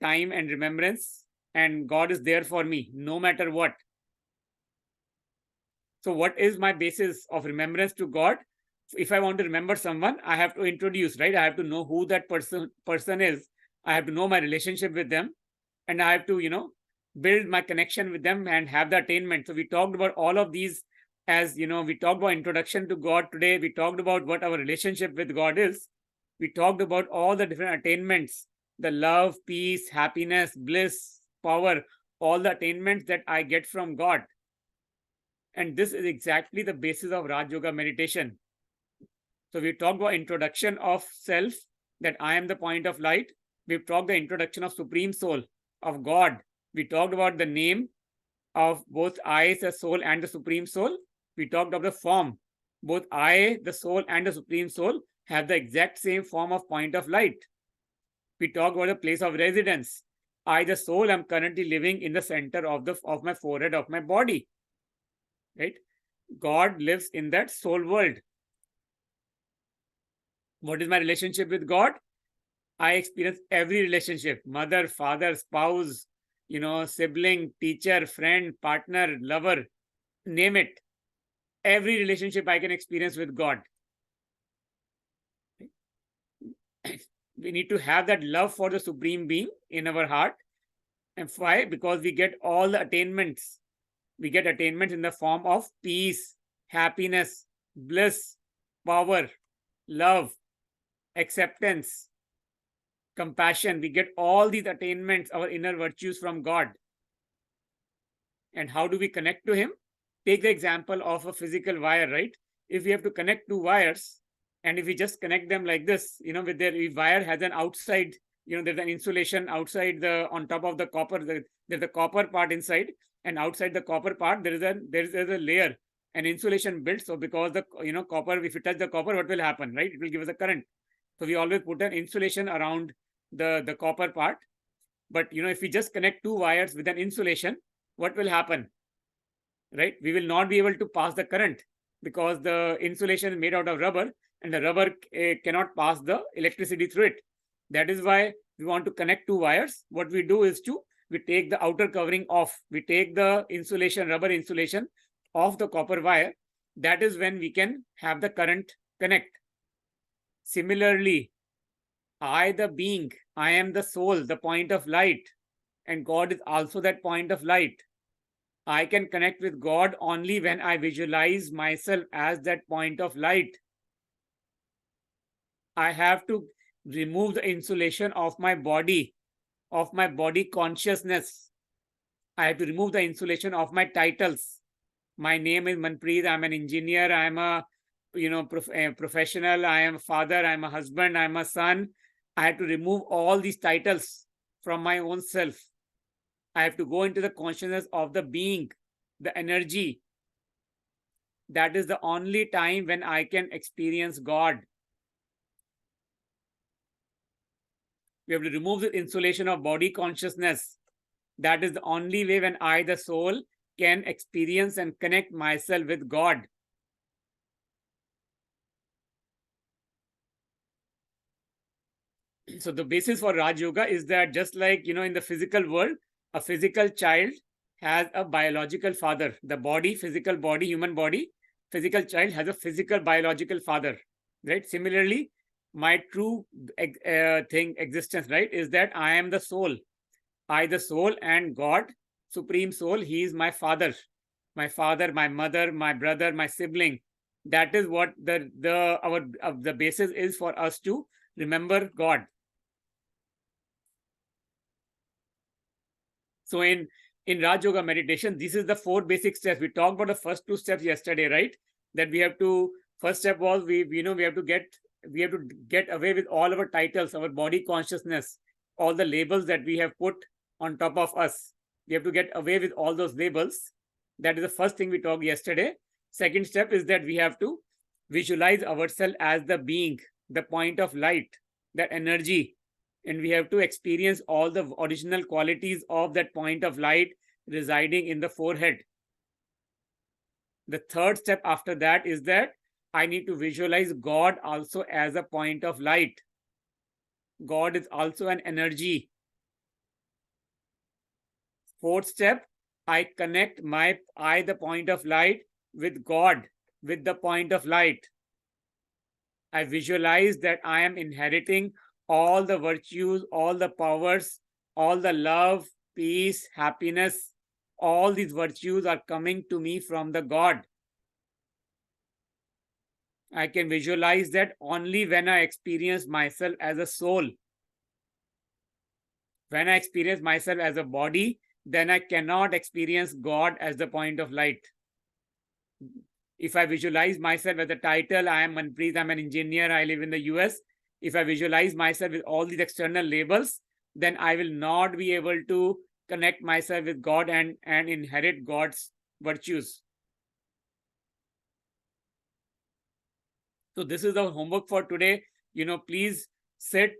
time and remembrance, and God is there for me no matter what. So what is my basis of remembrance to God? If I want to remember someone, I have to introduce, right? I have to know who that person is. I have to know my relationship with them, and I have to, build my connection with them and have the attainment. So we talked about all of these. As we talked about introduction to God today. We talked about what our relationship with God is. We talked about all the different attainments, the love, peace, happiness, bliss, power, all the attainments that I get from God. And this is exactly the basis of Raj Yoga meditation. So we talked about introduction of self, that I am the point of light. We've talked the introduction of Supreme Soul, of God. We talked about the name of both I, the soul, and the Supreme Soul. We talked of the form. Both I, the soul, and the Supreme Soul have the exact same form of point of light. We talked about the place of residence. I, the soul, am currently living in the center of my forehead, of my body. Right? God lives in that soul world. What is my relationship with God? I experience every relationship: mother, father, spouse, sibling, teacher, friend, partner, lover, name it. Every relationship I can experience with God. We need to have that love for the Supreme Being in our heart. And why? Because we get all the attainments. We get attainments in the form of peace, happiness, bliss, power, love, acceptance, compassion. We get all these attainments, our inner virtues, from God. And how do we connect to Him? Take the example of a physical wire, right? If we have to connect two wires, and if we just connect them like this, with their wire has an outside, there's an insulation outside on top of the copper. There's the copper part inside, and outside the copper part there is a layer, an insulation built. So because the copper, if you touch the copper, what will happen, right? It will give us a current. So we always put an insulation around the copper part. But if we just connect two wires with an insulation, what will happen? Right? We will not be able to pass the current, because the insulation is made out of rubber, and the rubber cannot pass the electricity through it. That is why we want to connect two wires. What we do is we take the outer covering off. We take the insulation, rubber insulation, off the copper wire. That is when we can have the current connect. Similarly, I, the being, I am the soul, the point of light, and God is also that point of light. I can connect with God only when I visualize myself as that point of light. I have to remove the insulation of my body consciousness. I have to remove the insulation of my titles. My name is Manpreet. I'm an engineer. I'm a professional. I am a father. I'm a husband. I'm a son. I have to remove all these titles from my own self. I have to go into the consciousness of the being, the energy. That is the only time when I can experience God. We have to remove the insulation of body consciousness. That is the only way when I, the soul, can experience and connect myself with God. So the basis for Raj Yoga is that, just like, in the physical world, a physical child has a biological father. The body, physical body, human body, physical child has a physical biological father, right? Similarly, my true existence, right, is that I am the soul. I, the soul, and God, Supreme Soul, He is my father, my mother, my brother, my sibling. That is what the basis is for us to remember God. So in Raj Yoga meditation, this is the 4 basic steps. We talked about the first 2 steps yesterday, right? That we have to, first step was we have to get away with all our titles, our body consciousness, all the labels that we have put on top of us. We have to get away with all those labels. That is the first thing we talked yesterday. Second step is that we have to visualize ourselves as the being, the point of light, that energy. And we have to experience all the original qualities of that point of light residing in the forehead. The third step after that is that I need to visualize God also as a point of light. God is also an energy. Fourth step, I connect the point of light, with God, with the point of light. I visualize that I am inheriting all the virtues, all the powers, all the love, peace, happiness, all these virtues are coming to me from the God. I can visualize that only when I experience myself as a soul. When I experience myself as a body, then I cannot experience God as the point of light. If I visualize myself as a title, I am Manpreet, I'm an engineer, I live in the US. If I visualize myself with all these external labels, then I will not be able to connect myself with God and inherit God's virtues. So this is the homework for today. Please sit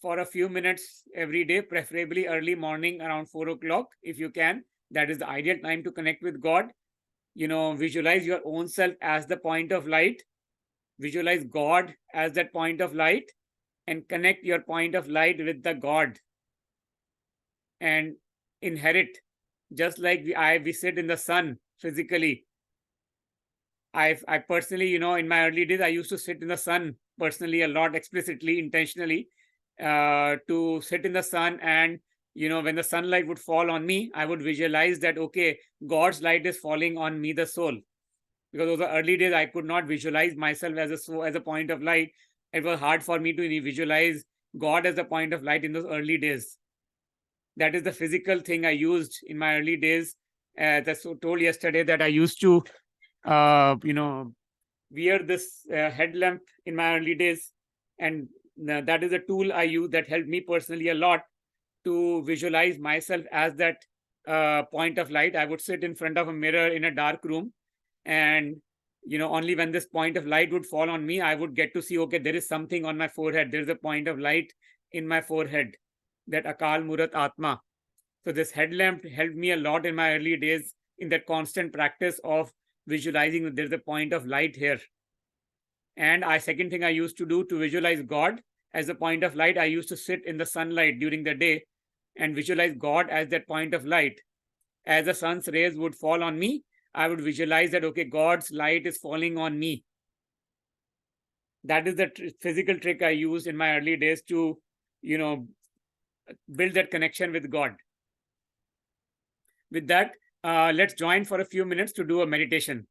for a few minutes every day, preferably early morning around 4 o'clock if you can. That is the ideal time to connect with God. Visualize your own self as the point of light. Visualize God as that point of light and connect your point of light with the God and inherit. Just like we sit in the sun physically. I personally, in my early days, I used to sit in the sun personally a lot, explicitly, intentionally, to sit in the sun. And, when the sunlight would fall on me, I would visualize that, okay, God's light is falling on me, the soul. Because those are early days, I could not visualize myself as a point of light. It was hard for me to visualize God as a point of light in those early days. That is the physical thing I used in my early days. That's told yesterday that I used to wear this headlamp in my early days, and that is a tool I use that helped me personally a lot to visualize myself as that point of light. I would sit in front of a mirror in a dark room, and only when this point of light would fall on me, I would get to see, okay, there is something on my forehead. There is a point of light in my forehead, that Akal Murat Atma. So this headlamp helped me a lot in my early days in that constant practice of visualizing that there's a point of light here. And second thing I used to do to visualize God as a point of light, I used to sit in the sunlight during the day and visualize God as that point of light. As the sun's rays would fall on me, I would visualize that, okay, God's light is falling on me. That is the physical trick I used in my early days to, build that connection with God. With that, let's join for a few minutes to do a meditation.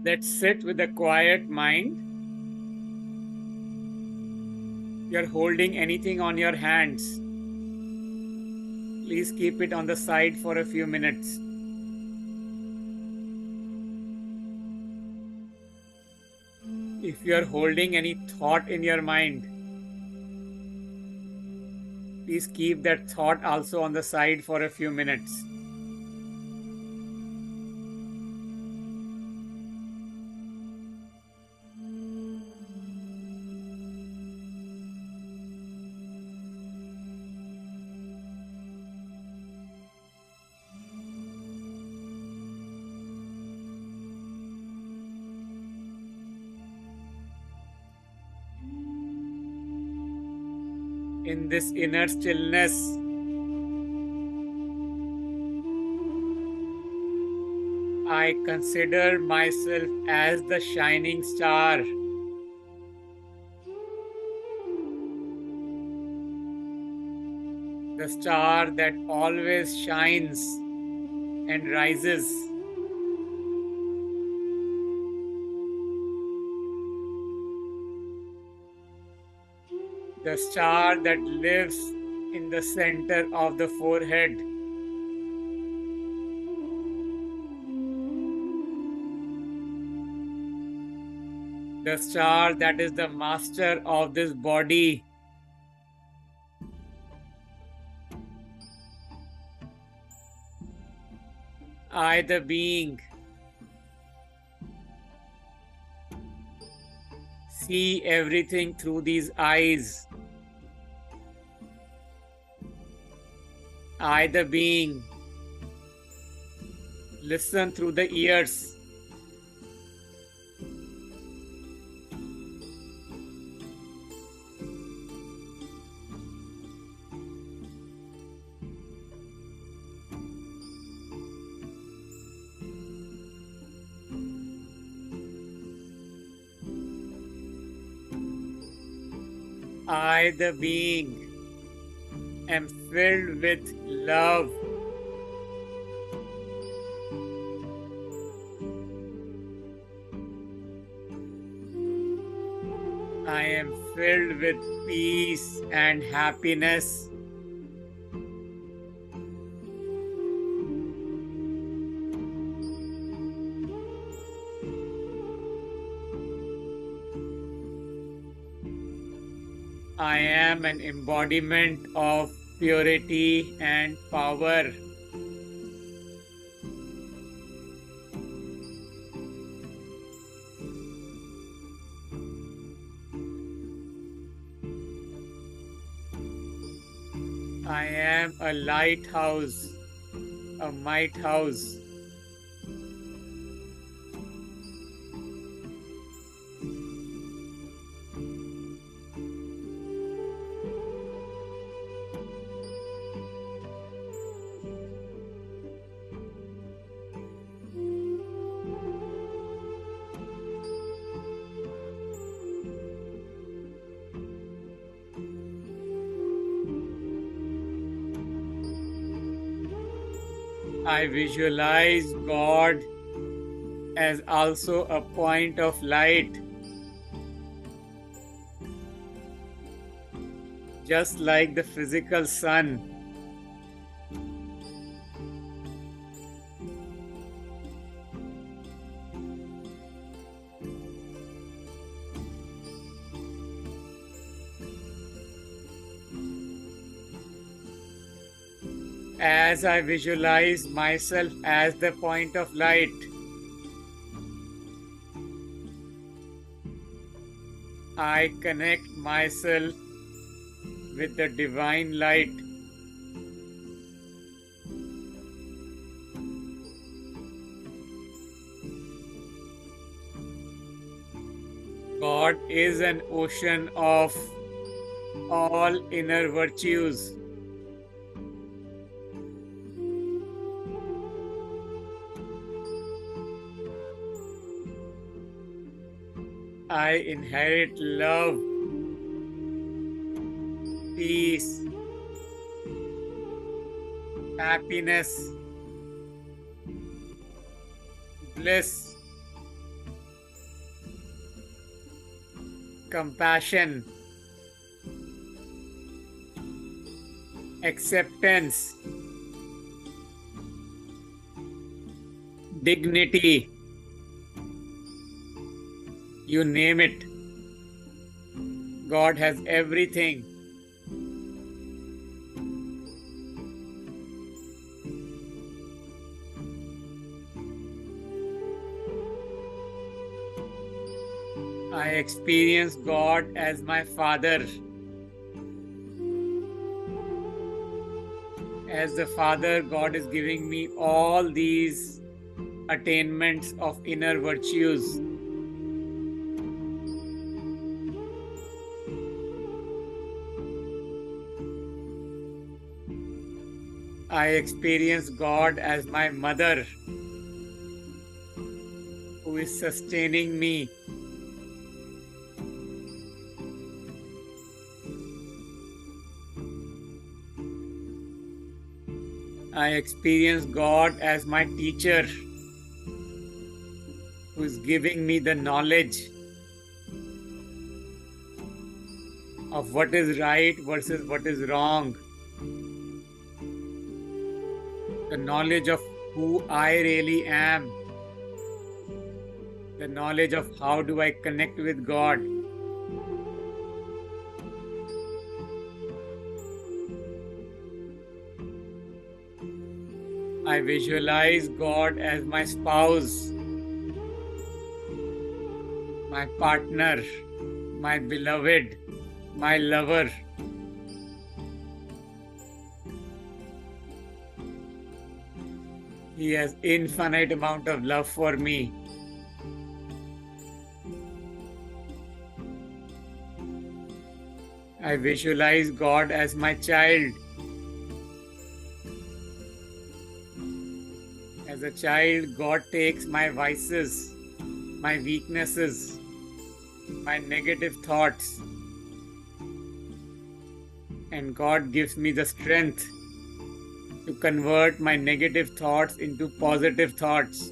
Let's sit with a quiet mind. You're holding anything on your hands, please keep it on the side for a few minutes. If you're holding any thought in your mind, please keep that thought also on the side for a few minutes. In this inner stillness, I consider myself as the shining star. The star that always shines and rises. The star that lives in the center of the forehead. The star that is the master of this body. I, the being, see everything through these eyes. I, the being, listen through the ears. I, the being, am filled with love. I am filled with peace and happiness. I am an embodiment of purity and power. I am a lighthouse, a might house. I visualize God as also a point of light, just like the physical sun. As I visualize myself as the point of light, I connect myself with the divine light. God is an ocean of all inner virtues. I inherit love, peace, happiness, bliss, compassion, acceptance, dignity. You name it. God has everything. I experience God as my Father. As the Father, God is giving me all these attainments of inner virtues. I experience God as my mother, who is sustaining me. I experience God as my teacher, who is giving me the knowledge of what is right versus what is wrong. The knowledge of who I really am. The knowledge of how do I connect with God. I visualize God as my spouse, my partner, my beloved, my lover. He has infinite amount of love for me. I visualize God as my child. As a child, God takes my vices, my weaknesses, my negative thoughts, and God gives me the strength to convert my negative thoughts into positive thoughts.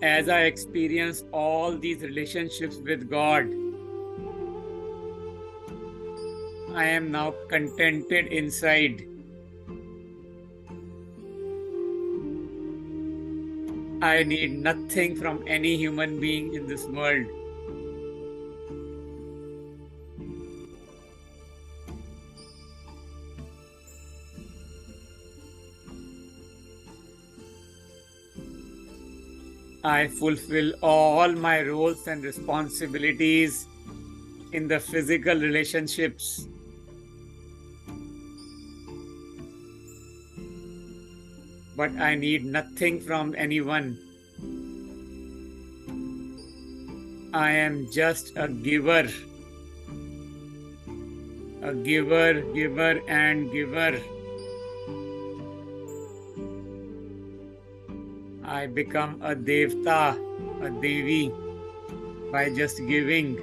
As I experience all these relationships with God, I am now contented inside. I need nothing from any human being in this world. I fulfill all my roles and responsibilities in the physical relationships. But I need nothing from anyone. I am just a giver, giver, and giver. I become a Devta, a Devi, by just giving.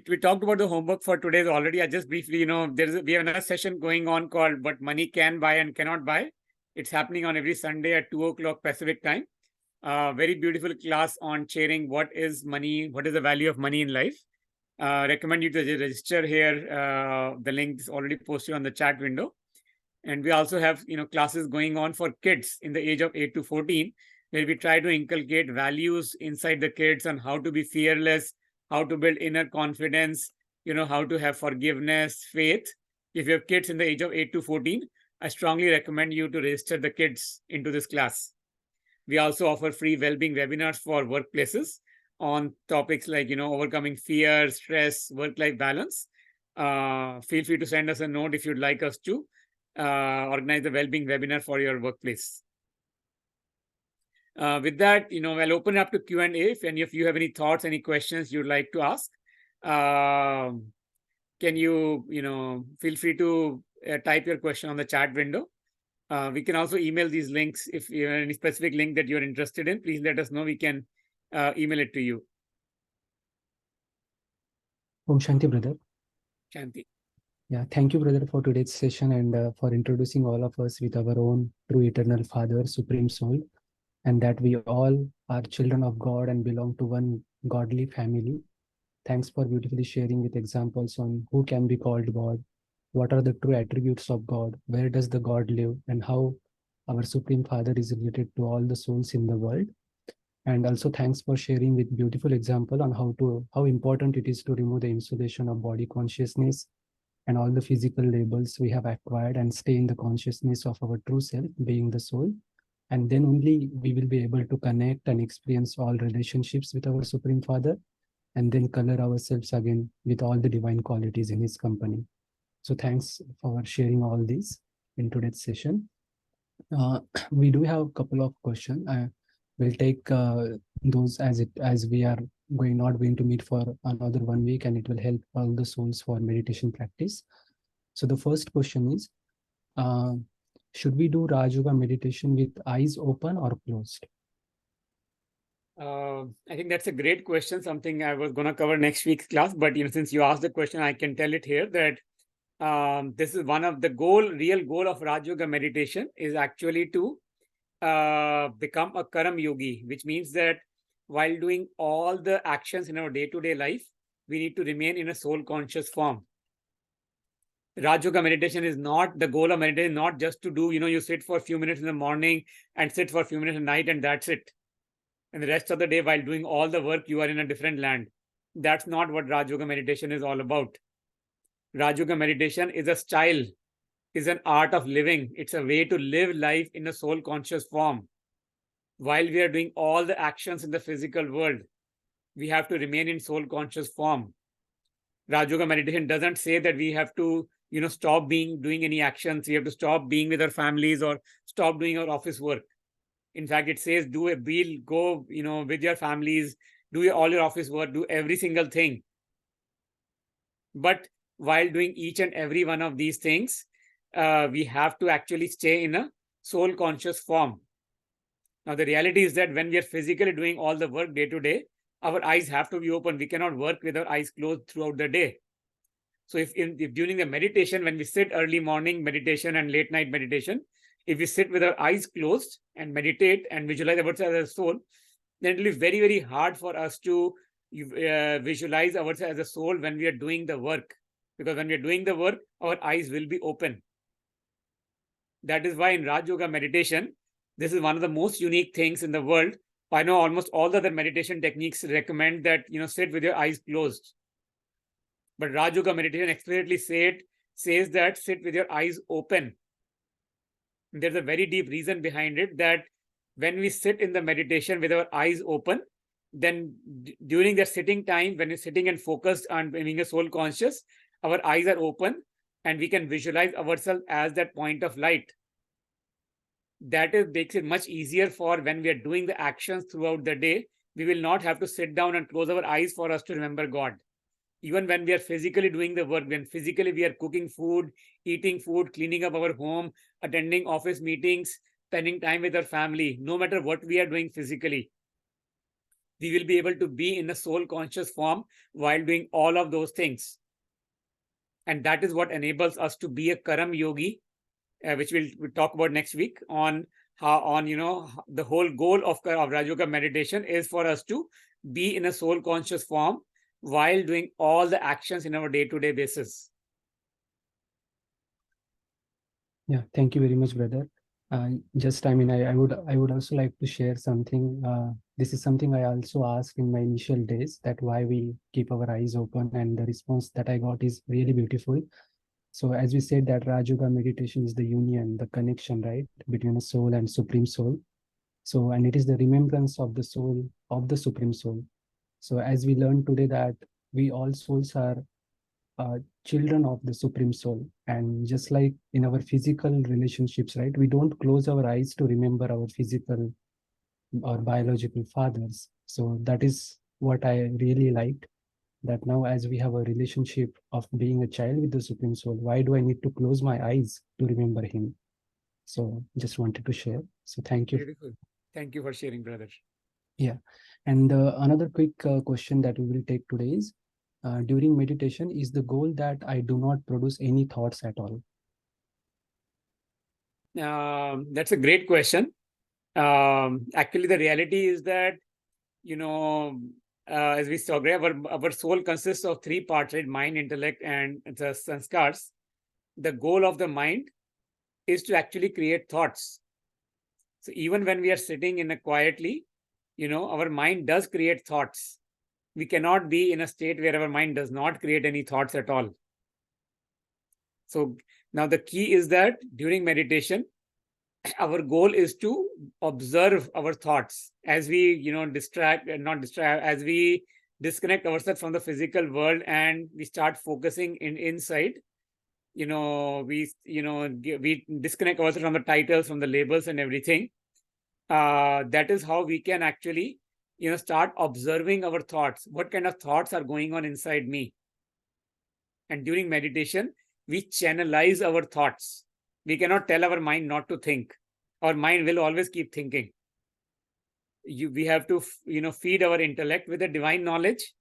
We talked about the homework for today already. I just briefly, we have another session going on called What Money Can Buy and Cannot Buy. It's happening on every Sunday at 2 o'clock Pacific time. Very beautiful class on sharing what is money, what is the value of money in life. Recommend you to register here. The link is already posted on the chat window. And we also have classes going on for kids in the age of 8 to 14, where we try to inculcate values inside the kids on how to be fearless, how to build inner confidence, how to have forgiveness, faith. If you have kids in the age of 8 to 14, I strongly recommend you to register the kids into this class. We also offer free well-being webinars for workplaces on topics like overcoming fear, stress, work-life balance. Feel free to send us a note if you'd like us to organize a well-being webinar for your workplace. With that, I'll open it up to Q&A. If any of you have any thoughts, any questions you'd like to ask, can you, feel free to type your question on the chat window. We can also email these links. If you have any specific link that you're interested in, please let us know. We can email it to you. Om Shanti, brother. Shanti. Yeah, thank you, brother, for today's session and for introducing all of us with our own true eternal Father, Supreme Soul, and that we all are children of God and belong to one godly family. Thanks for beautifully sharing with examples on who can be called God, what are the true attributes of God, where does the God live, and how our Supreme Father is related to all the souls in the world. And also thanks for sharing with beautiful example on how important it is to remove the insulation of body consciousness and all the physical labels we have acquired and stay in the consciousness of our true self, being the soul. And then only we will be able to connect and experience all relationships with our Supreme Father, and then color ourselves again with all the divine qualities in his company. So thanks for sharing all these in today's session. We do have a couple of questions. We'll take those as we are not going to meet for another 1 week, and it will help all the souls for meditation practice. So the first question is, should we do Raj Yoga meditation with eyes open or closed? I think that's a great question, something I was going to cover next week's class. But since you asked the question, I can tell it here that this is one of the real goal of Raj Yoga meditation is actually to become a Karam Yogi, which means that while doing all the actions in our day-to-day life, we need to remain in a soul conscious form. Raj Yoga meditation is not the goal of meditation, not just to do, you sit for a few minutes in the morning and sit for a few minutes at night and that's it. And the rest of the day, while doing all the work, you are in a different land. That's not what Raj Yoga meditation is all about. Raj Yoga meditation is a style, is an art of living. It's a way to live life in a soul conscious form. While we are doing all the actions in the physical world, we have to remain in soul conscious form. Raj Yoga meditation doesn't say that we have to, stop doing any actions. We have to stop being with our families or stop doing our office work. In fact, it says go, with your families, do all your office work, do every single thing. But while doing each and every one of these things, we have to actually stay in a soul conscious form. Now, the reality is that when we are physically doing all the work day to day, our eyes have to be open. We cannot work with our eyes closed throughout the day. So if during the meditation, when we sit early morning meditation and late night meditation, if we sit with our eyes closed and meditate and visualize ourselves as a soul, then it will be very, very hard for us to visualize ourselves as a soul when we are doing the work. Because when we are doing the work, our eyes will be open. That is why in Raj Yoga meditation, this is one of the most unique things in the world. I know almost all the other meditation techniques recommend that, sit with your eyes closed. But Raj Yoga meditation explicitly says that sit with your eyes open. And there's a very deep reason behind it, that when we sit in the meditation with our eyes open, then during that sitting time, when you're sitting and focused on being a soul conscious, our eyes are open and we can visualize ourselves as that point of light. That makes it much easier for when we are doing the actions throughout the day. We will not have to sit down and close our eyes for us to remember God. Even when we are physically doing the work, when physically we are cooking food, eating food, cleaning up our home, attending office meetings, spending time with our family, no matter what we are doing physically, we will be able to be in a soul conscious form while doing all of those things. And that is what enables us to be a Karam Yogi, which we'll talk about next week on the whole goal of Raj Yoga meditation is for us to be in a soul conscious form while doing all the actions in our day-to-day basis. Yeah, thank you very much, brother. I would also like to share something. This is something I also asked in my initial days, that why we keep our eyes open, and the response that I got is really beautiful. So as we said, that Raj Yoga meditation is the union, the connection, right, between the soul and supreme soul. So, and it is the remembrance of the soul of the supreme soul. So as we learned today that we all souls are children of the supreme soul, and just like in our physical relationships, right, we don't close our eyes to remember our physical or biological fathers. So that is what I really liked, that now as we have a relationship of being a child with the supreme soul, why do I need to close my eyes to remember him? So just wanted to share. So thank you. Beautiful. Thank you for sharing, brother. Yeah. And another quick question that we will take today is, during meditation, is the goal that I do not produce any thoughts at all? That's a great question. Actually, the reality is that, as we saw, our soul consists of three parts, right? Mind, intellect, and the sanskars. The goal of the mind is to actually create thoughts. So even when we are sitting in a quietly, our mind does create thoughts. We cannot be in a state where our mind does not create any thoughts at all. So now the key is that during meditation, our goal is to observe our thoughts as we, as we disconnect ourselves from the physical world and we start focusing inside. We disconnect ourselves from the titles, from the labels and everything. That is how we can actually, start observing our thoughts. What kind of thoughts are going on inside me? And during meditation, we channelize our thoughts. We cannot tell our mind not to think. Our mind will always keep thinking. We have to, feed our intellect with the divine knowledge,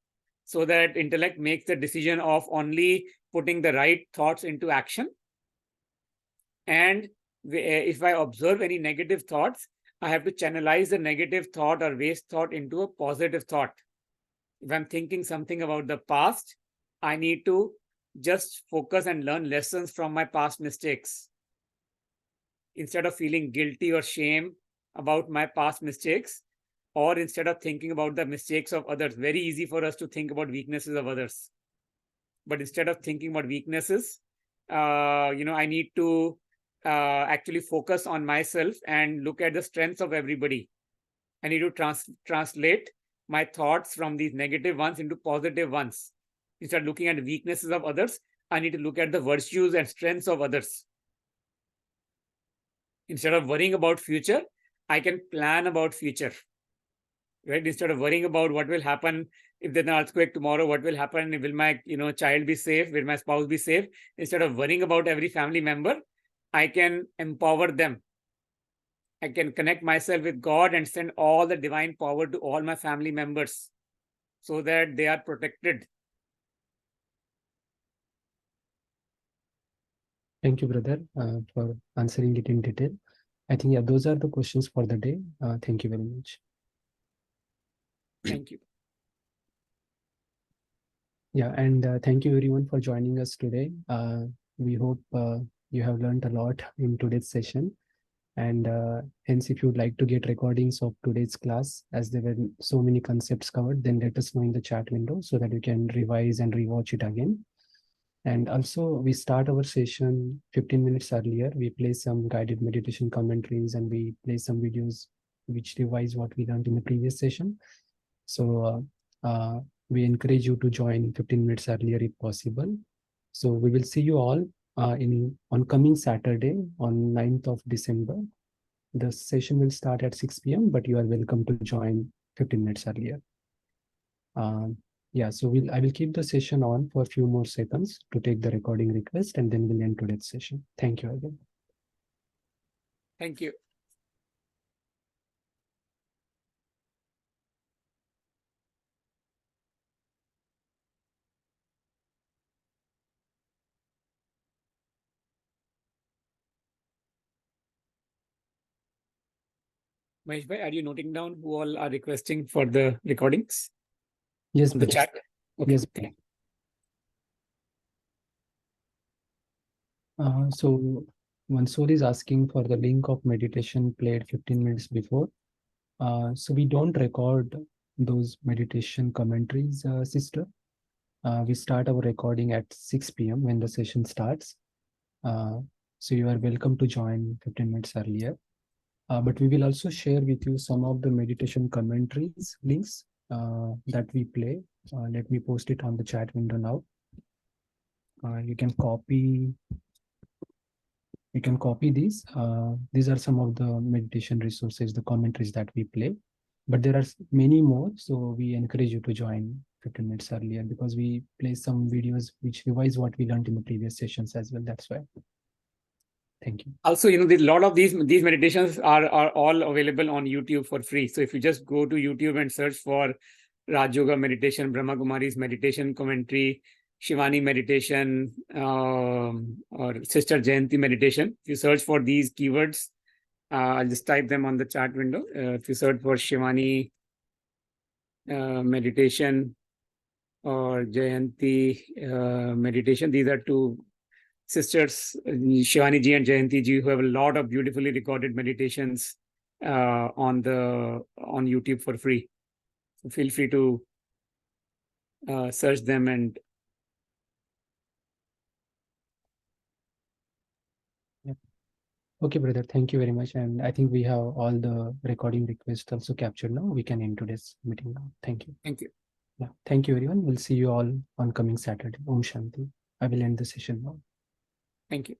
so that intellect makes the decision of only putting the right thoughts into action. And if I observe any negative thoughts, I have to channelize the negative thought or waste thought into a positive thought. If I'm thinking something about the past, I need to just focus and learn lessons from my past mistakes. Instead of feeling guilty or shame about my past mistakes, or instead of thinking about the mistakes of others. Very easy for us to think about weaknesses of others. But instead of thinking about weaknesses, I need to actually focus on myself and look at the strengths of everybody. I need to translate my thoughts from these negative ones into positive ones. Instead of looking at the weaknesses of others, I need to look at the virtues and strengths of others. Instead of worrying about future, I can plan about future. Right? Instead of worrying about what will happen if there's an earthquake tomorrow, what will happen? Will my child be safe? Will my spouse be safe? Instead of worrying about every family member, I can empower them. I can connect myself with God and send all the divine power to all my family members so that they are protected. Thank you, brother, for answering it in detail. I think, yeah, those are the questions for the day. Thank you very much. Thank you. Yeah, and thank you everyone for joining us today. We hope you have learned a lot in today's session. And hence, if you'd like to get recordings of today's class, as there were so many concepts covered, then let us know in the chat window so that you can revise and rewatch it again. And also, we start our session 15 minutes earlier. We play some guided meditation commentaries and we play some videos which revise what we learned in the previous session. So we encourage you to join 15 minutes earlier if possible. So we will see you all on coming Saturday on 9th of December. The session will start at 6 p.m., but you are welcome to join 15 minutes earlier. Yeah, so I will keep the session on for a few more seconds to take the recording request, and then we'll end today's session. Thank you again. Thank you. Mahesh bhai, are you noting down who all are requesting for the recordings? Yes, on the chat? Okay. Yes. So Mansoor is asking for the link of meditation played 15 minutes before. So we don't record those meditation commentaries, sister. We start our recording at 6 p.m. when the session starts. So you are welcome to join 15 minutes earlier. But we will also share with you some of the meditation commentaries links that we play. Let me post it on the chat window now. You can copy these. These are some of the meditation resources, the commentaries that we play. But there are many more, so we encourage you to join 15 minutes earlier because we play some videos which revise what we learned in the previous sessions as well. That's why. Thank you. Also, a lot of these meditations are all available on YouTube for free. So if you just go to YouTube and search for Raj Yoga meditation, Brahma Kumari's meditation commentary, Shivani meditation, or Sister Jayanti meditation, if you search for these keywords, I'll just type them on the chat window. If you search for Shivani meditation or Jayanti meditation, these are two sisters, Shivani ji and Jayanti ji, who have a lot of beautifully recorded meditations on YouTube for free. So feel free to search them and. Yeah. Okay, brother. Thank you very much. And I think we have all the recording requests also captured now. We can end today's meeting now. Thank you. Thank you. Yeah. Thank you, everyone. We'll see you all on coming Saturday. Om Shanti. I will end the session now. Thank you.